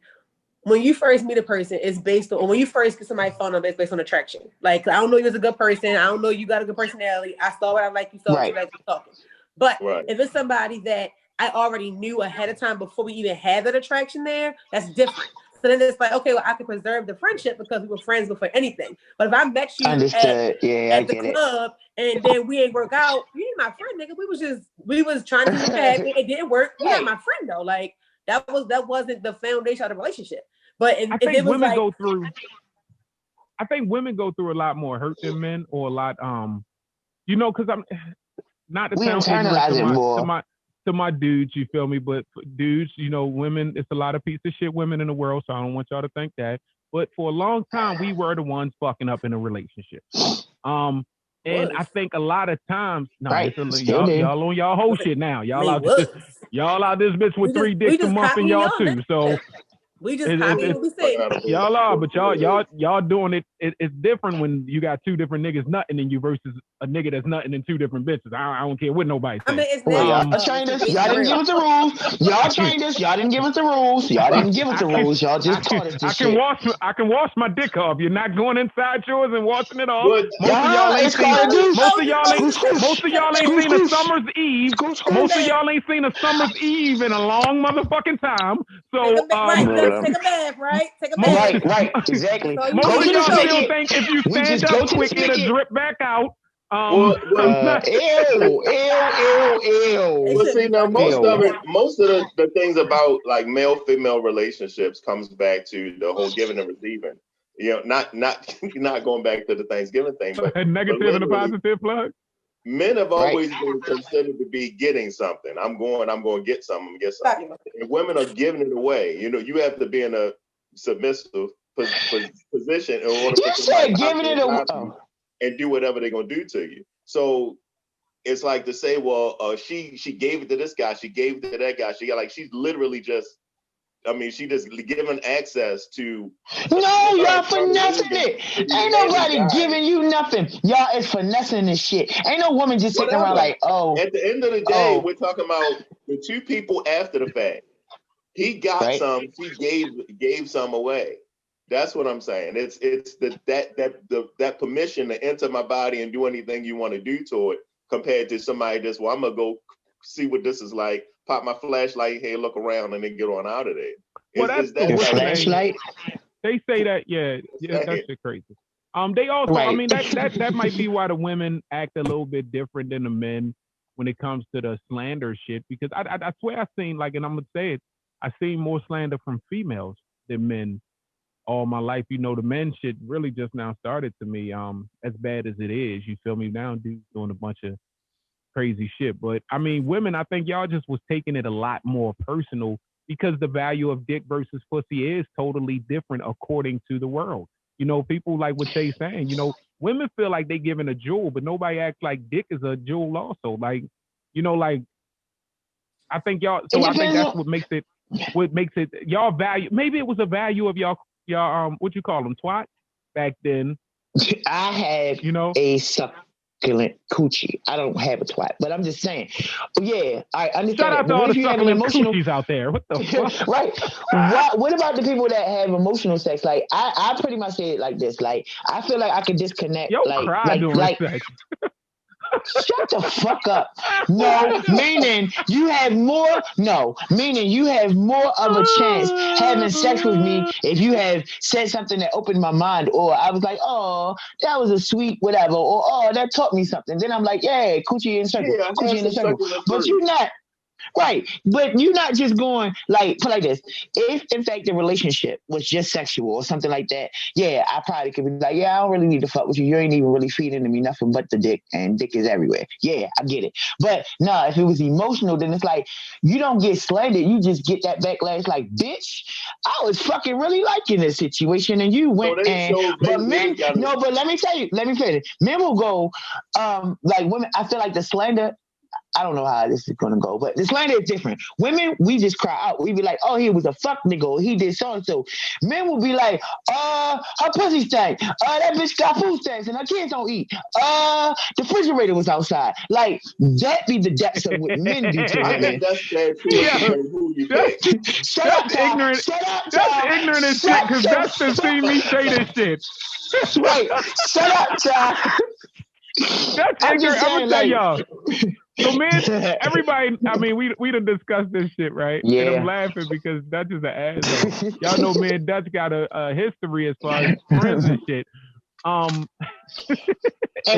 when you first meet a person, it's based on, when you first get somebody's phone number, it's based on attraction. Like, I don't know you as a good person. I don't know you got a good personality. I saw what I like, you saw what you like, you talking. But if it's somebody that I already knew ahead of time before we even had that attraction there, that's different. So then it's like, okay, well, I can preserve the friendship because we were friends before anything. But if I met you at the club and then we ain't work out, you ain't my friend, nigga. We was trying to do that. It didn't work. You're not my friend though. Like, that wasn't the foundation of the relationship. But I think women go through. I think women go through a lot more hurt than men, or a lot, because I'm not to sound ignorant to my dudes, you feel me? But for dudes, women, it's a lot of piece of shit women in the world, so I don't want y'all to think that. But for a long time, we were the ones fucking up in a relationship. And I think a lot of times, y'all on y'all whole shit now. Y'all out this bitch with 3 dicks a month and y'all too. So. We just copy what we say. Y'all are, but y'all doing it. It's different when you got 2 different niggas nutting in you versus a nigga that's nutting in 2 different bitches. I don't care what nobody says. I mean, it's y'all trained us. Y'all didn't give us the rules. Y'all trained us. Y'all didn't give us the rules. Y'all didn't give us the rules. Y'all just taught us this shit. I can wash my dick off. You're not going inside yours and washing it off. Most of y'all ain't seen a summer's eve. Most of y'all ain't seen a summer's eve in a long motherfucking time. So take a bath, right? Take a bath. Right, exactly. So most of y'all still think if you stand up quick, it'll drip back out. Ew. Well, see, now most of the things about like male-female relationships comes back to the whole giving and receiving. Not going back to the Thanksgiving thing, but negative and a positive plug. Men have always been considered to be getting something. I'm going to get something. And women are giving it away. You have to be in a submissive position in order for somebody to giving it and do whatever they're gonna do to you. So it's like to say, well, she gave it to this guy, she gave it to that guy. She's literally just, she just given access to. No, y'all finessing it. Ain't nobody giving you nothing. Y'all is finessing this shit. Ain't no woman just sitting around like, oh. At the end of the day, we're talking about the two people after the fact. He got some, she gave some away. That's what I'm saying. It's that permission to enter my body and do anything you want to do to it, compared to somebody just, well, I'm gonna go see what this is like, pop my flashlight, hey, look around, and then get on out of there. Well, that's the flashlight. They say that, yeah, that shit crazy. They also, that might be why the women act a little bit different than the men when it comes to the slander shit. Because I swear I seen, like, and I'm gonna say it, I seen more slander from females than men all my life. You know, the men shit really just now started to me. As bad as it is, you feel me? Now dudes doing a bunch of crazy shit. But women, I think y'all just was taking it a lot more personal, because the value of dick versus pussy is totally different according to the world. You know, people like what they saying, you know, women feel like they giving a jewel, but nobody acts like dick is a jewel also. Like, you know, like, I think y'all, so I think that's what makes it y'all value. Maybe it was a value of y'all what you call them, twat back then. I have, you know, a succulent coochie. I don't have a twat, but I'm just saying. Yeah, I understand. Shout out to all the succulent coochies out there. What the fuck? Right. What about the people that have emotional sex? Like, I pretty much say it like this. Like, I feel like I could disconnect. Yo, cry during sex. Shut the fuck up. No, meaning you have more. No, meaning you have more of a chance having sex with me if you have said something that opened my mind, or I was like, oh, that was a sweet whatever, or oh, that taught me something. Then I'm like, yeah, coochie in circle, coochie in a circle. But you're not. Right, but you're not just going like, put like this. If in fact the relationship was just sexual or something like that, yeah, I probably could be like, yeah, I don't really need to fuck with you. You ain't even really feeding to me nothing but the dick, and dick is everywhere. Yeah, I get it. But no, if it was emotional, then it's like you don't get slandered. You just get that backlash. Like, bitch, I was fucking really liking this situation, and you went but men, no, but let me tell you, let me finish. Men will go, like women. I feel like the slander. I don't know how this is gonna go, but the slander is different. Women, we just cry out. We be like, oh, he was a fuck nigga, or he did so and so. Men will be like, her pussy stank. That bitch got food stamps and her kids don't eat. The refrigerator was outside. Like, that be the depths of what men do to women. I think that's bad too. Yeah. Who you pick. Shut up, ignorant. Shut up, that's ignorant as shit, because that's to see me say this shit. Right. Shut up, child. That's ignorant. I'm gonna tell y'all. So, man, everybody, we done discussed this shit, right? Yeah. And I'm laughing because Dutch is an asshole. Y'all know, man, Dutch got a history as far as friends and shit. And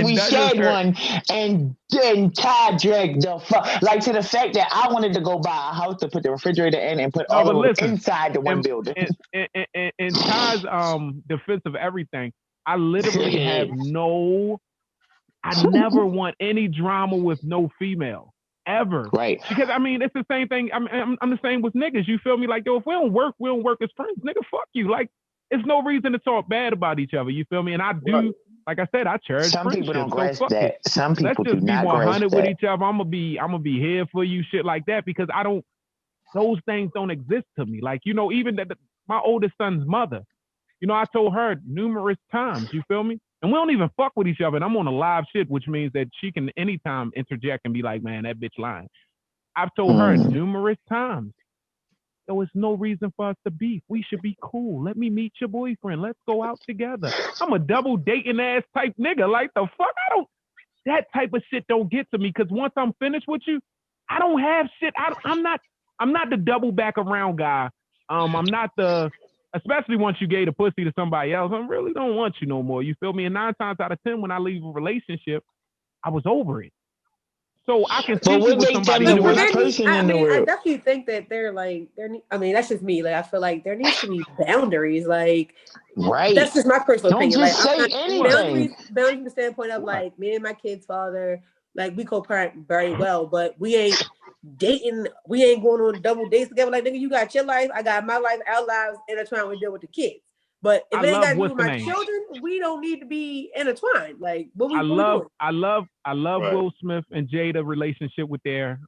we shared one, and then Ty dragged the fuck, like, to the fact that I wanted to go buy a house to put the refrigerator in and put all of them inside the one building. In Ty's defense of everything, I literally have I never want any drama with no female ever. Right. Because it's the same thing. I'm the same with niggas. You feel me? Like, yo, if we don't work as friends, nigga, fuck you. Like, it's no reason to talk bad about each other. You feel me? And I do, like I said, I cherish some friendship. People don't grasp that. Some people do not grasp that. Let's just be 100 with each other. I'm gonna be here for you, shit like that. Because those things don't exist to me. Like, you know, even my oldest son's mother, you know, I told her numerous times. You feel me? And we don't even fuck with each other. And I'm on a live shit, which means that she can anytime interject and be like, man, that bitch lying. I've told her numerous times, there was no reason for us to beef. We should be cool. Let me meet your boyfriend. Let's go out together. I'm a double dating ass type nigga. Like, the fuck? That type of shit don't get to me. Because once I'm finished with you, I don't have shit. I'm not the double back around guy. I'm not especially once you gave the pussy to somebody else, I really don't want you no more. You feel me? And 9 times out of 10, when I leave a relationship, I was over it. So I can see you with somebody. I definitely think that that's just me. Like, I feel like there needs to be boundaries. Like, right. That's just my personal opinion. Just like, say anything. Boundaries from the standpoint of like me and my kid's father, like we co-parent very well, but we ain't dating, we ain't going on double dates together. Like, nigga, you got your life, I got my life, our lives intertwined. We deal with the kids. But if it ain't got to do with my children, we don't need to be intertwined. Like, what we doing? I love Right. Will Smith and Jada relationship with their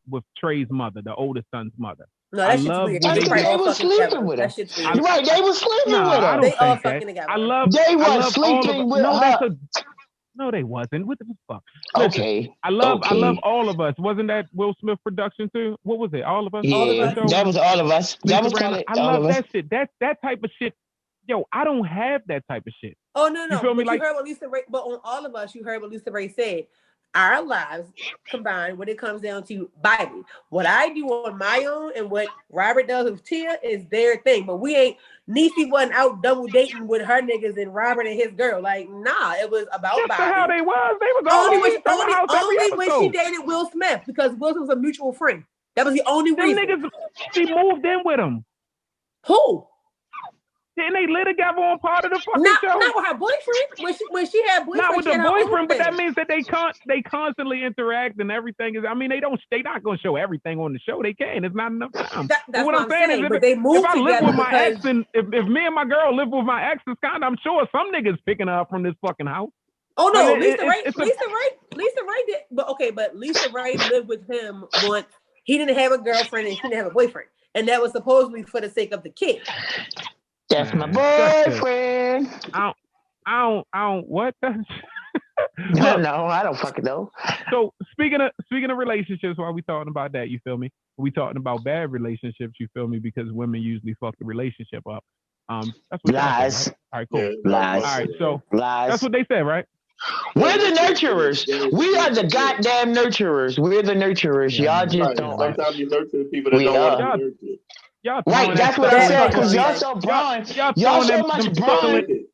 with Trey's mother, the oldest son's mother. No, that shit's weird. They was sleeping with her. That's shit's weird. Right, they was sleeping with her. They all fucking together. They were sleeping with her. No, they wasn't. What the fuck? Listen, okay. I love All of Us. Wasn't that Will Smith production too? What was it? All of Us? Yeah, that was All of Us. That was I love that shit. That type of shit. Yo, I don't have that type of shit. Oh, no. You feel me? You heard what Lisa Ray, but on All of Us, you heard what Lisa Ray said. Our lives combined when it comes down to Bible. What I do on my own and what Robert does with Tia is their thing. But we ain't, Niecy wasn't out double dating with her niggas and Robert and his girl. Like, nah, it was about Bible. That's how they was. They was only when she dated Will Smith because Will Smith was a mutual friend. That was the only reason. Niggas, she moved in with him. Who? Didn't they live together on part of the fucking show? Not with her boyfriend. When she had boyfriend, not with the boyfriend, but that means that they constantly interact and everything is. I mean, they not gonna show everything on the show. They can. It's not enough time. That's what I'm saying. But they moved if I live with my because... ex and if me and my girl live with my ex, it's kind of, I'm sure some niggas picking her up from this fucking house. Oh no, Lisa Ray did. But Lisa Ray lived with him once. He didn't have a girlfriend and she didn't have a boyfriend, and that was supposedly for the sake of the kid. That's my boyfriend. I don't. What? No, I don't fucking know. So speaking of relationships, while we talking about that, you feel me? We talking about bad relationships, you feel me? Because women usually fuck the relationship up. That's what lies. Right? All right, cool. Yeah, lies. All right, so lies. That's what they said, right? We're the nurturers. We are the goddamn nurturers. We're the nurturers. Y'all just don't. Sometimes you nurture the people that don't want to be nurtured. Right, that's what I said, because y'all so blind. Y'all so much blind.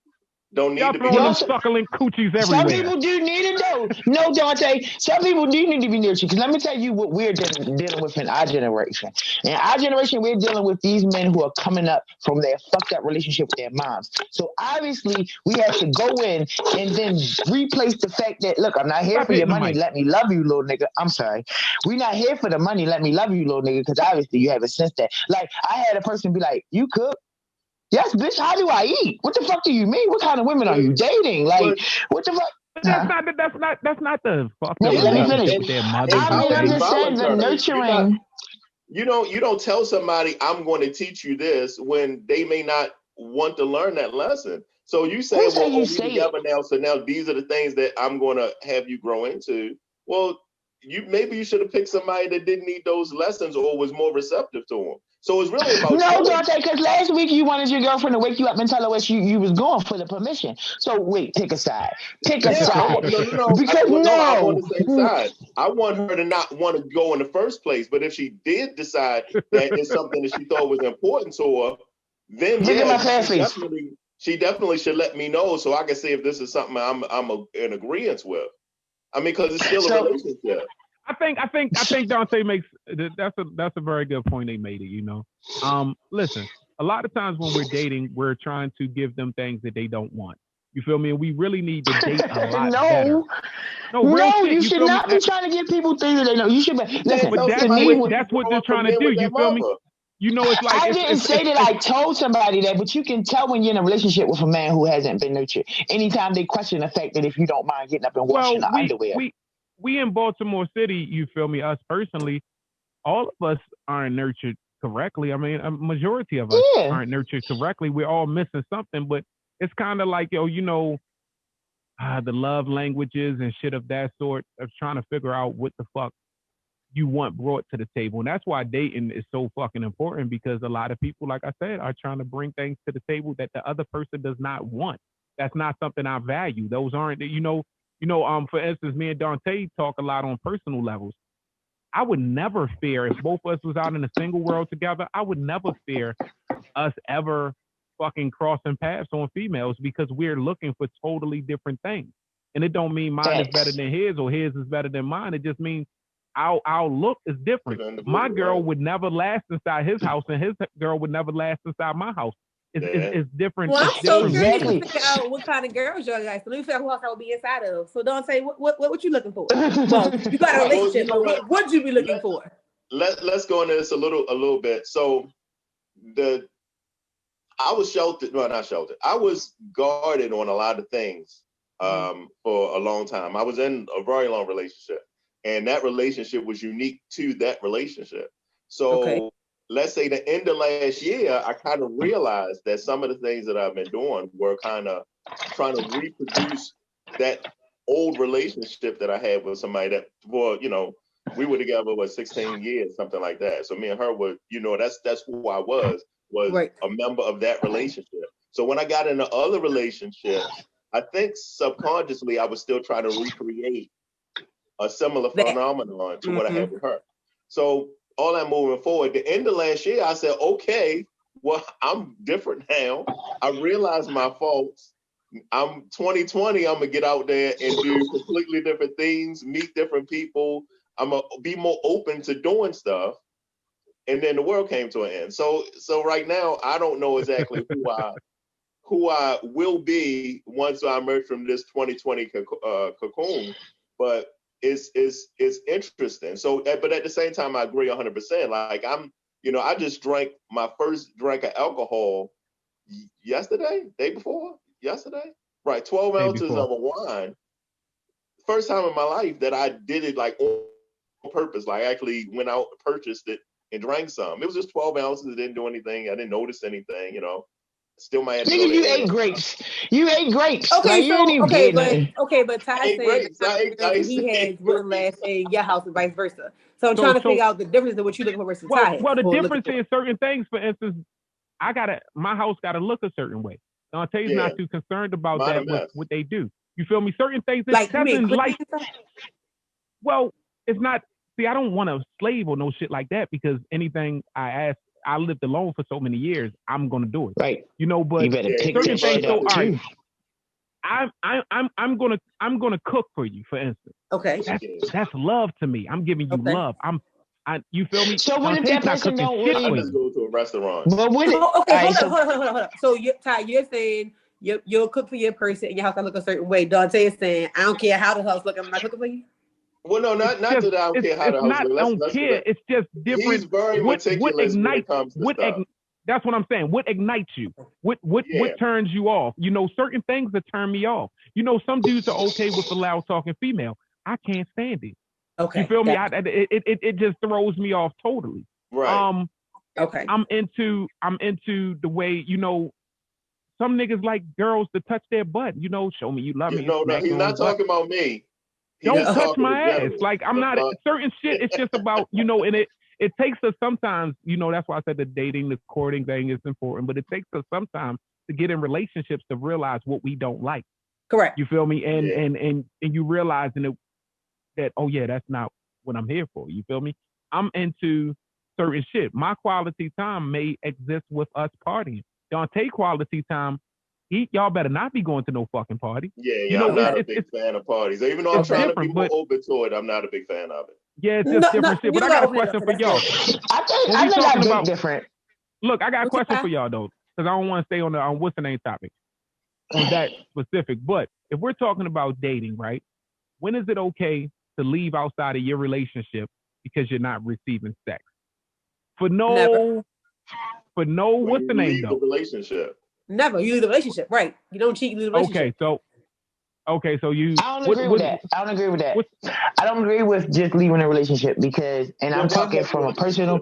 Don't need y'all to be them suckling coochies everywhere. Some people do need to know. No, Dante. Some people do need to be nurtured. Because let me tell you what we're dealing with in our generation. In our generation, we're dealing with these men who are coming up from their fucked up relationship with their moms. So obviously, we have to go in and then replace the fact that, look, I'm not here for your money. Let me love you, little nigga. I'm sorry. We're not here for the money. Let me love you, little nigga. Because obviously, you have a sense that, like, I had a person be like, you cook? Yes, bitch, how do I eat? What the fuck do you mean? What kind of women are you dating? Like, what the fuck? That's not the fuck. Let me finish. I'm just saying the nurturing. You don't tell somebody I'm going to teach you this when they may not want to learn that lesson. So you say, well, we're together now, so now these are the things that I'm going to have you grow into. Well, maybe you should have picked somebody that didn't need those lessons or was more receptive to them. So it's really about no, Dante, because last week you wanted your girlfriend to wake you up and tell her what you was going for the permission. So wait, take a side. Take a side. No. Because I want the same side. I want her to not want to go in the first place. But if she did decide that it's something that she thought was important to her, then she definitely should let me know so I can see if this is something I'm in agreement with. I mean, because it's still a relationship. I think Dante makes that's a very good point. They made it, you know. Listen, a lot of times when we're dating, we're trying to give them things that they don't want. You feel me? And we really need to date a lot better. No, you should not be trying to give people things that they know. You should be. Listen, that's what they're trying to do. You feel me? You know, it's like I didn't say that I told somebody that, but you can tell when you're in a relationship with a man who hasn't been nurtured. Anytime they question the fact that if you don't mind getting up and washing the underwear. We in Baltimore City, you feel me, us personally, all of us aren't nurtured correctly. I mean, a majority of us aren't nurtured correctly. We're all missing something, but it's kind of like, you know, the love languages and shit of that sort of trying to figure out what the fuck you want brought to the table. And that's why dating is so fucking important, because a lot of people, like I said, are trying to bring things to the table that the other person does not want. That's not something I value. Those aren't, for instance, me and Dante talk a lot on personal levels. I would never fear, if both of us was out in a single world together, I would never fear us ever fucking crossing paths on females, because we're looking for totally different things. And it don't mean mine is better than his or his is better than mine. It just means our look is different. My girl would never last inside his house, and his girl would never last inside my house. It's different. Well, I'm so curious to figure out what kind of girls y'all guys. So let me figure out who else I would be inside of. So don't say what you looking for. Well, you got a relationship, but what would you be looking for? Let's go into this a little bit. So I was sheltered. Well, not sheltered. I was guarded on a lot of things for a long time. I was in a very long relationship, and that relationship was unique to that relationship. So let's say the end of last year, I kind of realized that some of the things that I've been doing were kind of trying to reproduce that old relationship that I had with somebody that, well, you know, we were together, 16 years, something like that. So me and her were, you know, that's who I was right. A member of that relationship. So when I got into other relationships, I think subconsciously I was still trying to recreate a similar phenomenon to what I had with her. So all that moving forward, the end of last year, I said, okay, well, I'm different now. I realized my faults. I'm 2020, I'm gonna get out there and do completely different things, meet different people. I'm gonna be more open to doing stuff. And then the world came to an end. So right now, I don't know exactly who I will be once I emerge from this 2020 cocoon, but it's interesting. So, but at the same time, I agree 100%. Like I just drank my first drink of alcohol day before yesterday, right? 12 ounces of a wine. First time in my life that I did it like on purpose. Like I actually went out, purchased it, and drank some. It was just 12 ounces. It didn't do anything. I didn't notice anything, you know. Still might have to Nigga, you ate grapes. You ate grapes. Okay, like, but Ty said he had wouldn't last in your house and vice versa. So I'm trying to figure out the difference in what you looking for versus Ty. Well, the difference is certain things. For instance, my house gotta look a certain way. Dante's not too concerned about that with what they do. You feel me? Certain things like you mean like. Well, it's not. See, I don't want to slave or no shit like that because anything I ask, I lived alone for so many years. I'm gonna do it, right? You know, but you better pick certain things. So, all right, I'm gonna cook for you, for instance. Okay, that's love to me. I'm giving you love. You feel me? So what if that person don't really just go to a restaurant? But when hold on. So Ty, you're saying you'll cook for your person and your house I look a certain way. Dante is saying I don't care how the house look, I'm not cooking for you. Well, no, not that I don't care how the house looks. Don't care. It's just different. He's very meticulous when it comes to stuff. That's what I'm saying. What ignites you? What turns you off? You know, certain things that turn me off. You know, some dudes are okay with a loud talking female. I can't stand it. Okay. You feel me? It just throws me off totally. Right. Okay. I'm into the way, you know, some niggas like girls to touch their butt. You know, show me you love me. No, he's not talking about me. Don't touch my ass. Like I'm not certain shit. It's just about, you know, and it takes us sometimes, you know, that's why I said the dating, the courting thing is important, but it takes us sometimes to get in relationships to realize what we don't like. Correct. You feel me? And you realize that, oh yeah, that's not what I'm here for. You feel me? I'm into certain shit. My quality time may exist with us partying. Dante quality time, y'all better not be going to no fucking party. Yeah, I'm not a big fan of parties. Even though I'm trying to be more open to it, I'm not a big fan of it. Yeah, it's just different shit. But I got a question for y'all. I think about different. Look, I got a question for y'all though, because I don't want to stay on the what's the name topic on that specific. But if we're talking about dating, right? When is it okay to leave outside of your relationship because you're not receiving sex? What's the name though? The relationship. Never. You leave the relationship, right? You don't cheat. You leave the relationship. Okay, so you. I don't agree with that. I don't agree with just leaving a relationship because, and I'm talking from a personal.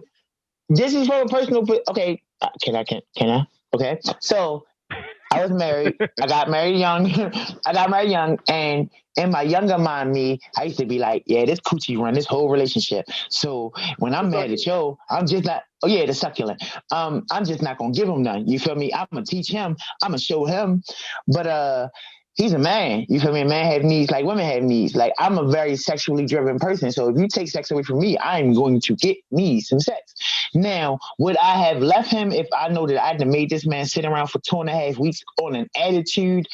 This is from a personal. Okay, can I? Okay, so I was married. I got married young. And in my younger mind, I used to be like, yeah, this coochie run this whole relationship. So when I'm mad at you, I'm just not. Oh yeah, the succulent. I'm just not gonna give him none. You feel me? I'm gonna teach him. I'm gonna show him. But he's a man. You feel me? A man have needs like women have needs. Like I'm a very sexually driven person. So if you take sex away from me, I'm going to get me some sex. Now, would I have left him if I know that I'd have made this man sit around for 2.5 weeks on an attitude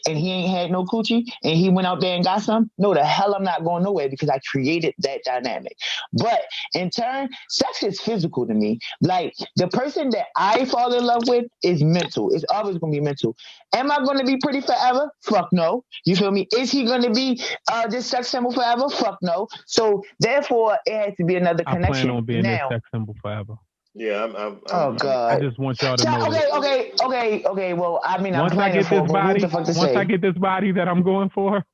and he ain't had no coochie and he went out there and got some? No, the hell I'm not going nowhere because I created that dynamic. But in turn, sex is physical to me. Like the person that I fall in love with is mental. It's always going to be mental. Am I going to be pretty forever? Fuck no. You feel me? Is he going to be this sex symbol forever? Fuck no. So therefore, it has to be another connection. I plan on being now, this sex symbol forever. Yeah, Oh God! I just want y'all to know. Okay. Well, I mean, once I get this body, once I get this body that I'm going for,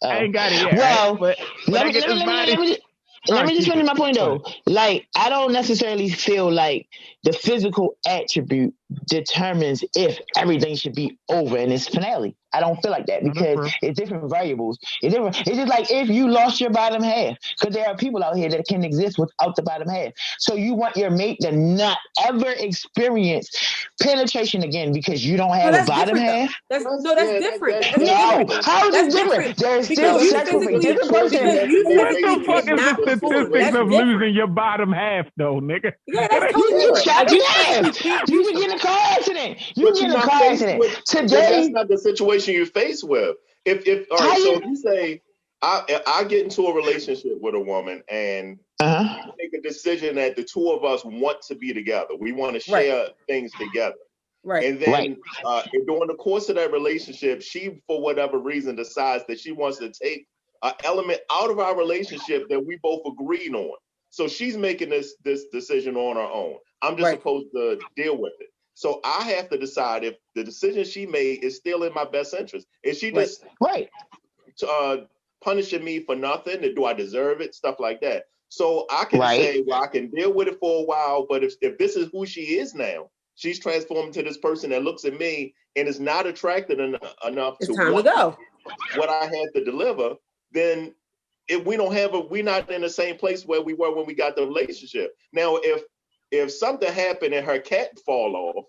I ain't got it yet. Well, right? But let me just finish my point though. Like, I don't necessarily feel like the physical attribute determines if everything should be over in its finale. I don't feel like that because it's different variables. It's different. It's just like if you lost your bottom half, because there are people out here that can exist without the bottom half. So you want your mate to not ever experience penetration again because you don't have a bottom half? That's different. How is it different? There's still sex with a different person. What the fuck is the statistics of losing your bottom half, though, nigga? Yeah, that's totally you get chopped in half. You can get in a car accident. You get in a car accident. Today, that's not the situation you're faced with. If all right, so if you say I get into a relationship with a woman and we make a decision that the two of us want to be together. We want to share things together. Right. And then during the course of that relationship, she, for whatever reason, decides that she wants to take an element out of our relationship that we both agreed on. So she's making this decision on her own. I'm just supposed to deal with it. So I have to decide if the decision she made is still in my best interest. Is she just punishing me for nothing? Or do I deserve it? Stuff like that. So I can say, well, I can deal with it for a while, but if this is who she is now, she's transformed to this person that looks at me and is not attracted enough to go. What I had to deliver, then we're not in the same place where we were when we got the relationship. Now, if something happened and her cat fall off,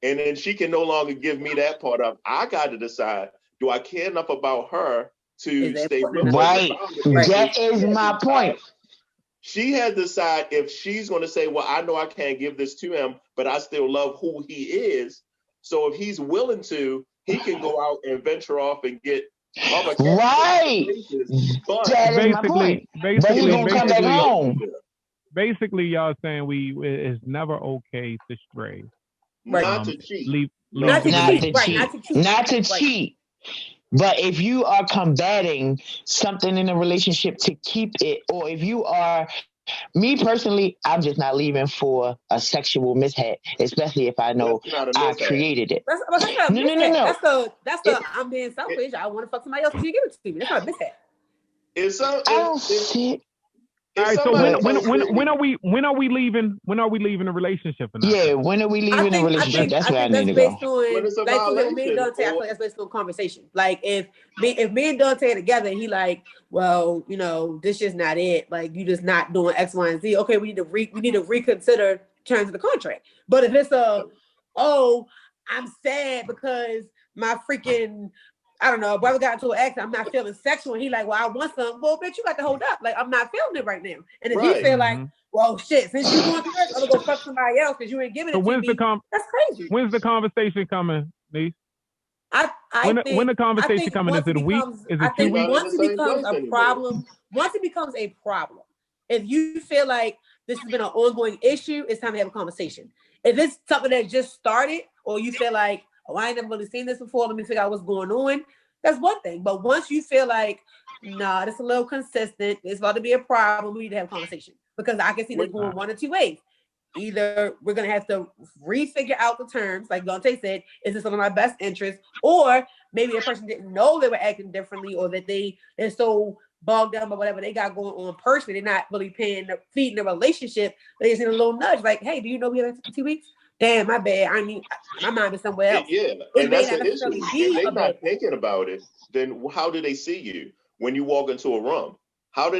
and then she can no longer give me that part up, I got to decide: do I care enough about her to stay with her? Right. That is my point. She had to decide if she's going to say, well, I know I can't give this to him, but I still love who he is. So if he's willing to, he can go out and venture off and get other places. That is my point. But he's going to come back home. Basically, y'all saying it's never okay to stray. Not to cheat. Not to cheat. But if you are combating something in a relationship to keep it, or if you are, me personally, I'm just not leaving for a sexual mishap, especially if I know I created it. No. That's the I'm being selfish. I want to fuck somebody else and you give it to me. That's not a mishap. I don't see it. All right, so when are we leaving a relationship? Yeah, when are we leaving a relationship? That's where I need to go. Like me and Dante, I feel like that's based on conversation. Like if me and Dante are together, and he like, well, this just not it. Like you just not doing X, Y, and Z. Okay, we need to reconsider terms of the contract. But if it's I'm sad because my freaking I don't know, brother got into an accident, I'm not feeling sexual. And he like, well, I want some. Well, bitch, you got to hold up. Like, I'm not feeling it right now. And if he feel like, well, shit, since you going through this, I'm going to go fuck somebody else because you ain't giving it to me. That's crazy. When's the conversation coming, niece? I think when the conversation coming, is it a week? Is it 2 weeks? Once it becomes a problem, if you feel like this has been an ongoing issue, it's time to have a conversation. If it's something that just started, or you feel like, I ain't never really seen this before, let me figure out what's going on, that's one thing. But once you feel like, nah, this is a little consistent, it's about to be a problem, we need to have a conversation. Because I can see this going one of two ways. Either we're going to have to refigure out the terms, like Dante said, is this in my best interest? Or maybe a person didn't know they were acting differently, or that they're so bogged down by whatever they got going on personally, they're not really feeding the relationship. They just need a little nudge, like, hey, do you know we have 2 weeks? Damn, my bad. My mind is somewhere else. Yeah, and that's the issue. If they're not thinking about it, then how do they see you when you walk into a room? What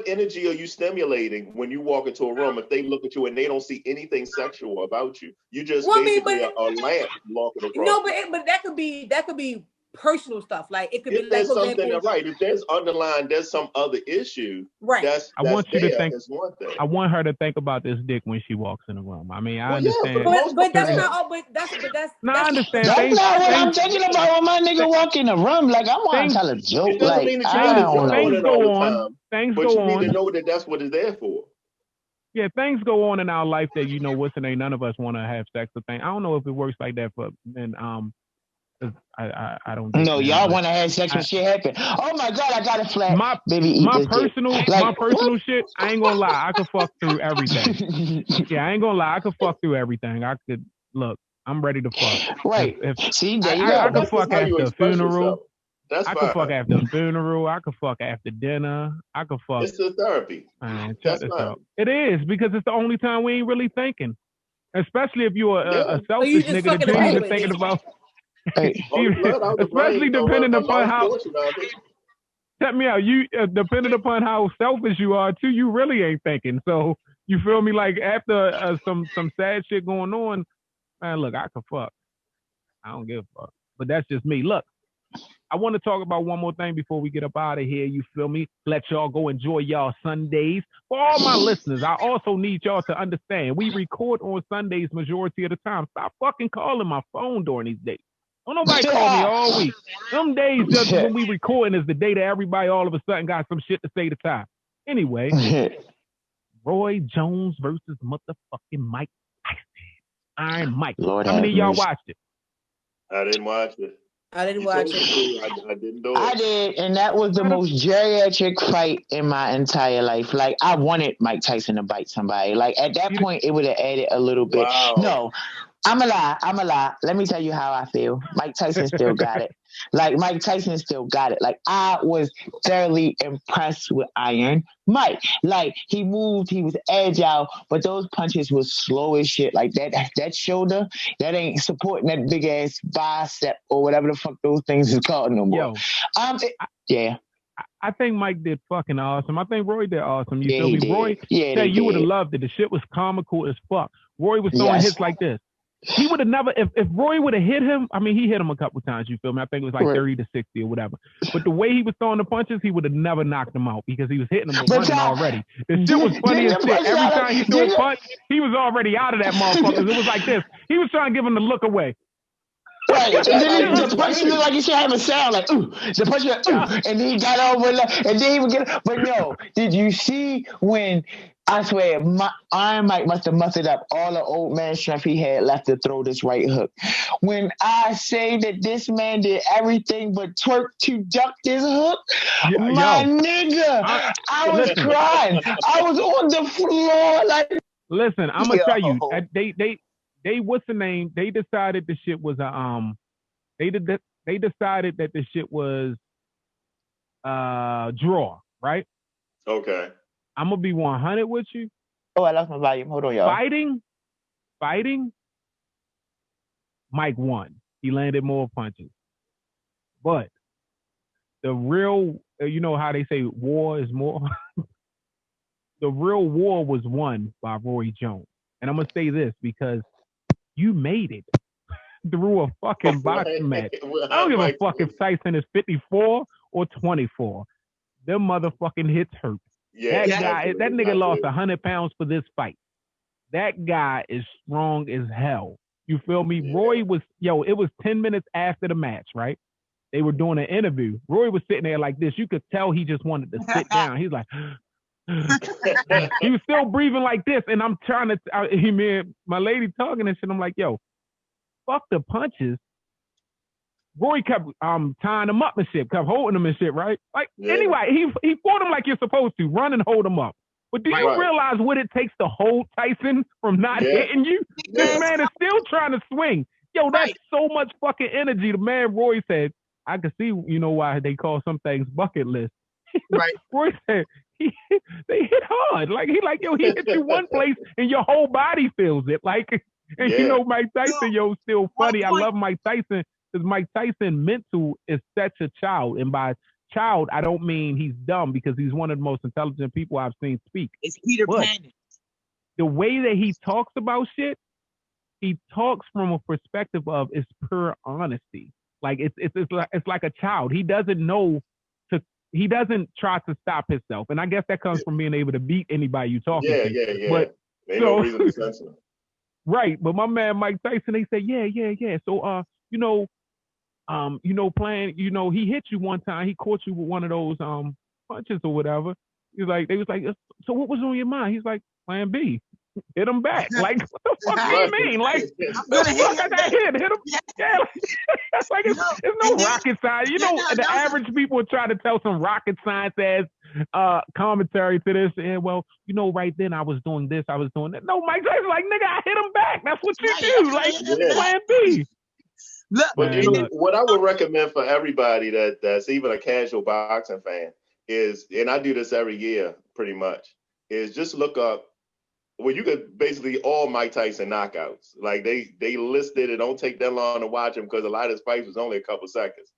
energy are you stimulating when you walk into a room if they look at you and they don't see anything sexual about you? You just basically a lamp walking across. No, but that could be personal stuff. Like it could be there's something right. If there's some other issue. Right. I want you to think. I want her to think about this dick when she walks in the room. I mean, I understand. But that's not. But that's. No, I understand. That's not what I'm thinking about when my nigga walk in the room. Like I want to tell a joke. Like things go on. Things go on. But you need to know that that's what it's there for. Yeah, things go on in our life that what's the name? None of us want to have sex with things. I don't know if it works like that for men. I don't. No, y'all want to have sex when shit happen. Oh my God, I got a flat. Baby, eat my this personal dick. my personal shit. I ain't gonna lie. I could fuck through everything. Yeah, I ain't gonna lie. I could fuck through everything. I could look. I'm ready to fuck. Right. See, there you go. I could fuck after a funeral. That's I fine. could fuck after a funeral. I could fuck after dinner. I could fuck. It's the therapy. Man, check this out. It is because it's the only time we ain't really thinking. Especially if you're a selfish nigga that you ain't even thinking about. Especially depending upon how. Check me out. You depending upon how selfish you are too, you really ain't thinking. So you feel me? Like after some sad shit going on, man. Look, I can fuck. I don't give a fuck. But that's just me. Look, I want to talk about one more thing before we get up out of here. You feel me? Let y'all go enjoy y'all Sundays. For all my listeners, I also need y'all to understand we record on Sundays majority of the time. Stop fucking calling my phone during these days. Don't nobody call me all week. Some days just when we recording is the day that everybody all of a sudden got some shit to say to time. Anyway, Roy Jones versus motherfucking Mike Tyson. Iron Mike. Lord How many of y'all watched it? I didn't watch it. I didn't watch it. I didn't do it. I did, and that was the most geriatric fight in my entire life. Like, I wanted Mike Tyson to bite somebody. Like, at that point, it would have added a little bit. Wow. No, I'm a lie. Let me tell you how I feel. Mike Tyson still got it. Mike Tyson still got it. Like, I was thoroughly impressed with Iron Mike. Like, he moved, he was agile, but those punches was slow as shit. Like, that shoulder, that ain't supporting that big ass bicep or whatever the fuck those things is called no more. Yeah. I think Mike did fucking awesome. I think Roy did awesome. You feel me? Did. Roy said you would have loved it. The shit was comical as fuck. Roy was throwing hits like this. He would have never, if Roy would have hit him, I mean, he hit him a couple times, you feel me? I think it was like 30 to 60 or whatever. But the way he was throwing the punches, he would have never knocked him out because he was hitting him with running already. The shit was funny as shit. Every time he threw a punch, he was already out of that motherfucker. It was like this. He was trying to give him the look away. Right. The punch looked like he should have a sound like, ooh. The punch like, ooh. And then he got over, and then he would get, but no, did you see when, I swear, Iron Mike must have mustered up all the old man strength he had left to throw this right hook. When I say that this man did everything but twerk to duck this hook, nigga, I was crying. I was on the floor like. Listen, I'm gonna tell you, they what's the name? They decided the shit was they decided that the shit was draw, right? Okay. I'm gonna be 100 with you. Oh, I lost my volume. Hold on, y'all. Fighting. Mike won. He landed more punches. But the real, you know how they say war is more? The real war was won by Roy Jones. And I'm gonna say this because you made it through a fucking boxing match. I don't give a fuck if Tyson is 54 or 24. Them motherfucking hits hurt. Yeah, that nigga lost 100 pounds for this fight. That guy is strong as hell. You feel me? Yeah. Roy was, it was 10 minutes after the match, right? They were doing an interview. Roy was sitting there like this. You could tell he just wanted to sit down. He's like, he was still breathing like this. And I'm trying to, my lady talking and shit. I'm like, fuck the punches. Roy kept tying him up and shit, kept holding him and shit, right? Anyway, he fought him like you're supposed to, run and hold him up. But do you realize what it takes to hold Tyson from not hitting you? This man is still trying to swing. That's so much fucking energy. The man Roy said, I can see, why they call some things bucket list. Right. Roy said, they hit hard. Like, he hit you one place and your whole body feels it. Like, and Mike Tyson, still funny. I love Mike Tyson. Because Mike Tyson mental is such a child. And by child, I don't mean he's dumb because he's one of the most intelligent people I've seen speak. It's Peter Pan. The way that he talks about shit, he talks from a perspective of it's pure honesty. Like it's like a child. He doesn't he doesn't try to stop himself. And I guess that comes from being able to beat anybody you talk to. Yeah. But ain't no reason to censor him. Right. But my man Mike Tyson, they say, yeah. So playing, he hit you one time, he caught you with one of those punches or whatever. They was like, so what was on your mind? He's like, plan B. hit him back. Like, what the fuck do you mean? Like, the fuck I got hit him. Yeah, like it's no rocket science. You know, the average people would try to tell some rocket science as commentary to this. And well, you know, right then I was doing this, I was doing that. No, Mike Tyson's like, nigga, I hit him back. That's what you do. Like, plan B. Look, but what I would recommend for everybody that's even a casual boxing fan is, and I do this every year pretty much, is just look up, well, you could basically all Mike Tyson knockouts. Like they listed it, don't take that long to watch him because a lot of his fights was only a couple seconds.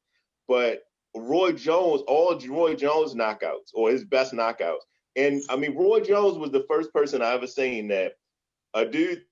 But Roy Jones, all Roy Jones knockouts or his best knockouts. And I mean, Roy Jones was the first person I ever seen that a dude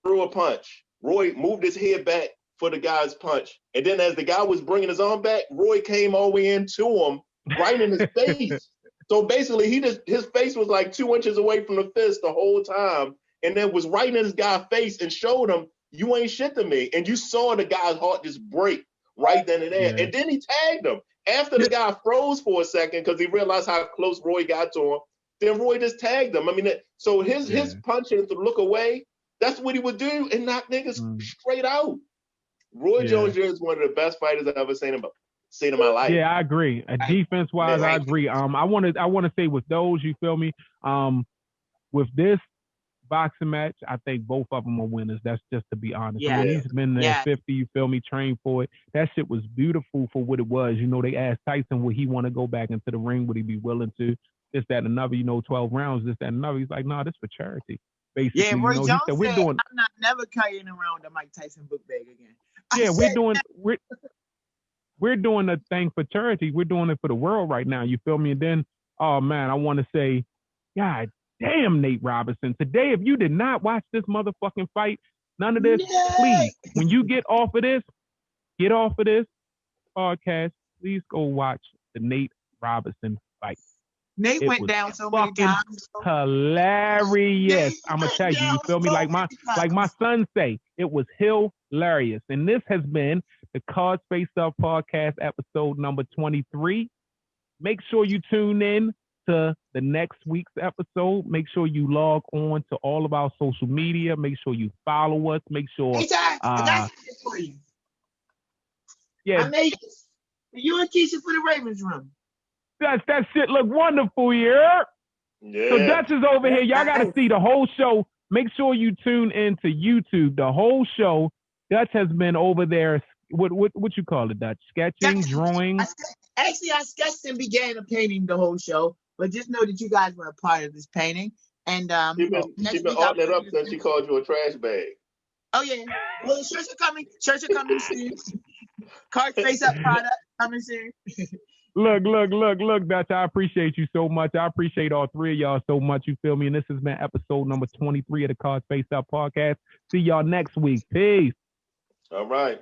threw a punch. Roy moved his head back for the guy's punch. And then as the guy was bringing his arm back, Roy came all the way into him, right in his face. So basically, his face was like 2 inches away from the fist the whole time, and then was right in this guy's face and showed him, you ain't shit to me. And you saw the guy's heart just break right then and there. Yeah. And then he tagged him. After the guy froze for a second because he realized how close Roy got to him, then Roy just tagged him. I mean, so his punching to look away, that's what he would do and knock niggas straight out. Roy Jones Jr. is one of the best fighters I've ever seen in my life. Yeah, I agree. Defense wise, I agree. I want to say with those, you feel me? With this boxing match, I think both of them are winners. That's just to be honest. Yeah. I mean, he's been there 50, you feel me, trained for it. That shit was beautiful for what it was. You know, they asked Tyson, would he want to go back into the ring? Would he be willing to? This, that, and another, 12 rounds, this, that, and another. He's like, no, this for charity. Basically, yeah, Roy Jones said, I'm not never carrying around the Mike Tyson book bag again. We're doing a thing for charity. We're doing it for the world right now. You feel me? And then, oh man, I want to say, God damn, Nate Robinson. Today, if you did not watch this motherfucking fight, none of this, please, when you get off of this podcast, please go watch the Nate Robinson fight. Nate went down so many times. Hilarious. I'm gonna tell you, you feel me? Like my son say, it was hilarious. And this has been the Cards Face Up podcast, episode number 23. Make sure you tune in to the next week's episode. Make sure you log on to all of our social media. Make sure you follow us. Make sure. I got it for you. Yeah. I made it. You and Keisha for the Ravens room. That shit look wonderful, yeah. So Dutch is over here. Y'all got to see the whole show. Make sure you tune in to YouTube. The whole show. Dutch has been over there. What you call it, Dutch? Sketching, drawing. I sketched and began a painting the whole show. But just know that you guys were a part of this painting. And she been opening it up since she called you a trash bag. Oh yeah. Well, shirts are coming. Shirts are coming soon. Card Face Up product coming soon. Look, Dutch, I appreciate you so much. I appreciate all three of y'all so much. You feel me? And this has been episode number 23 of the Cards Face Up podcast. See y'all next week. Peace. All right.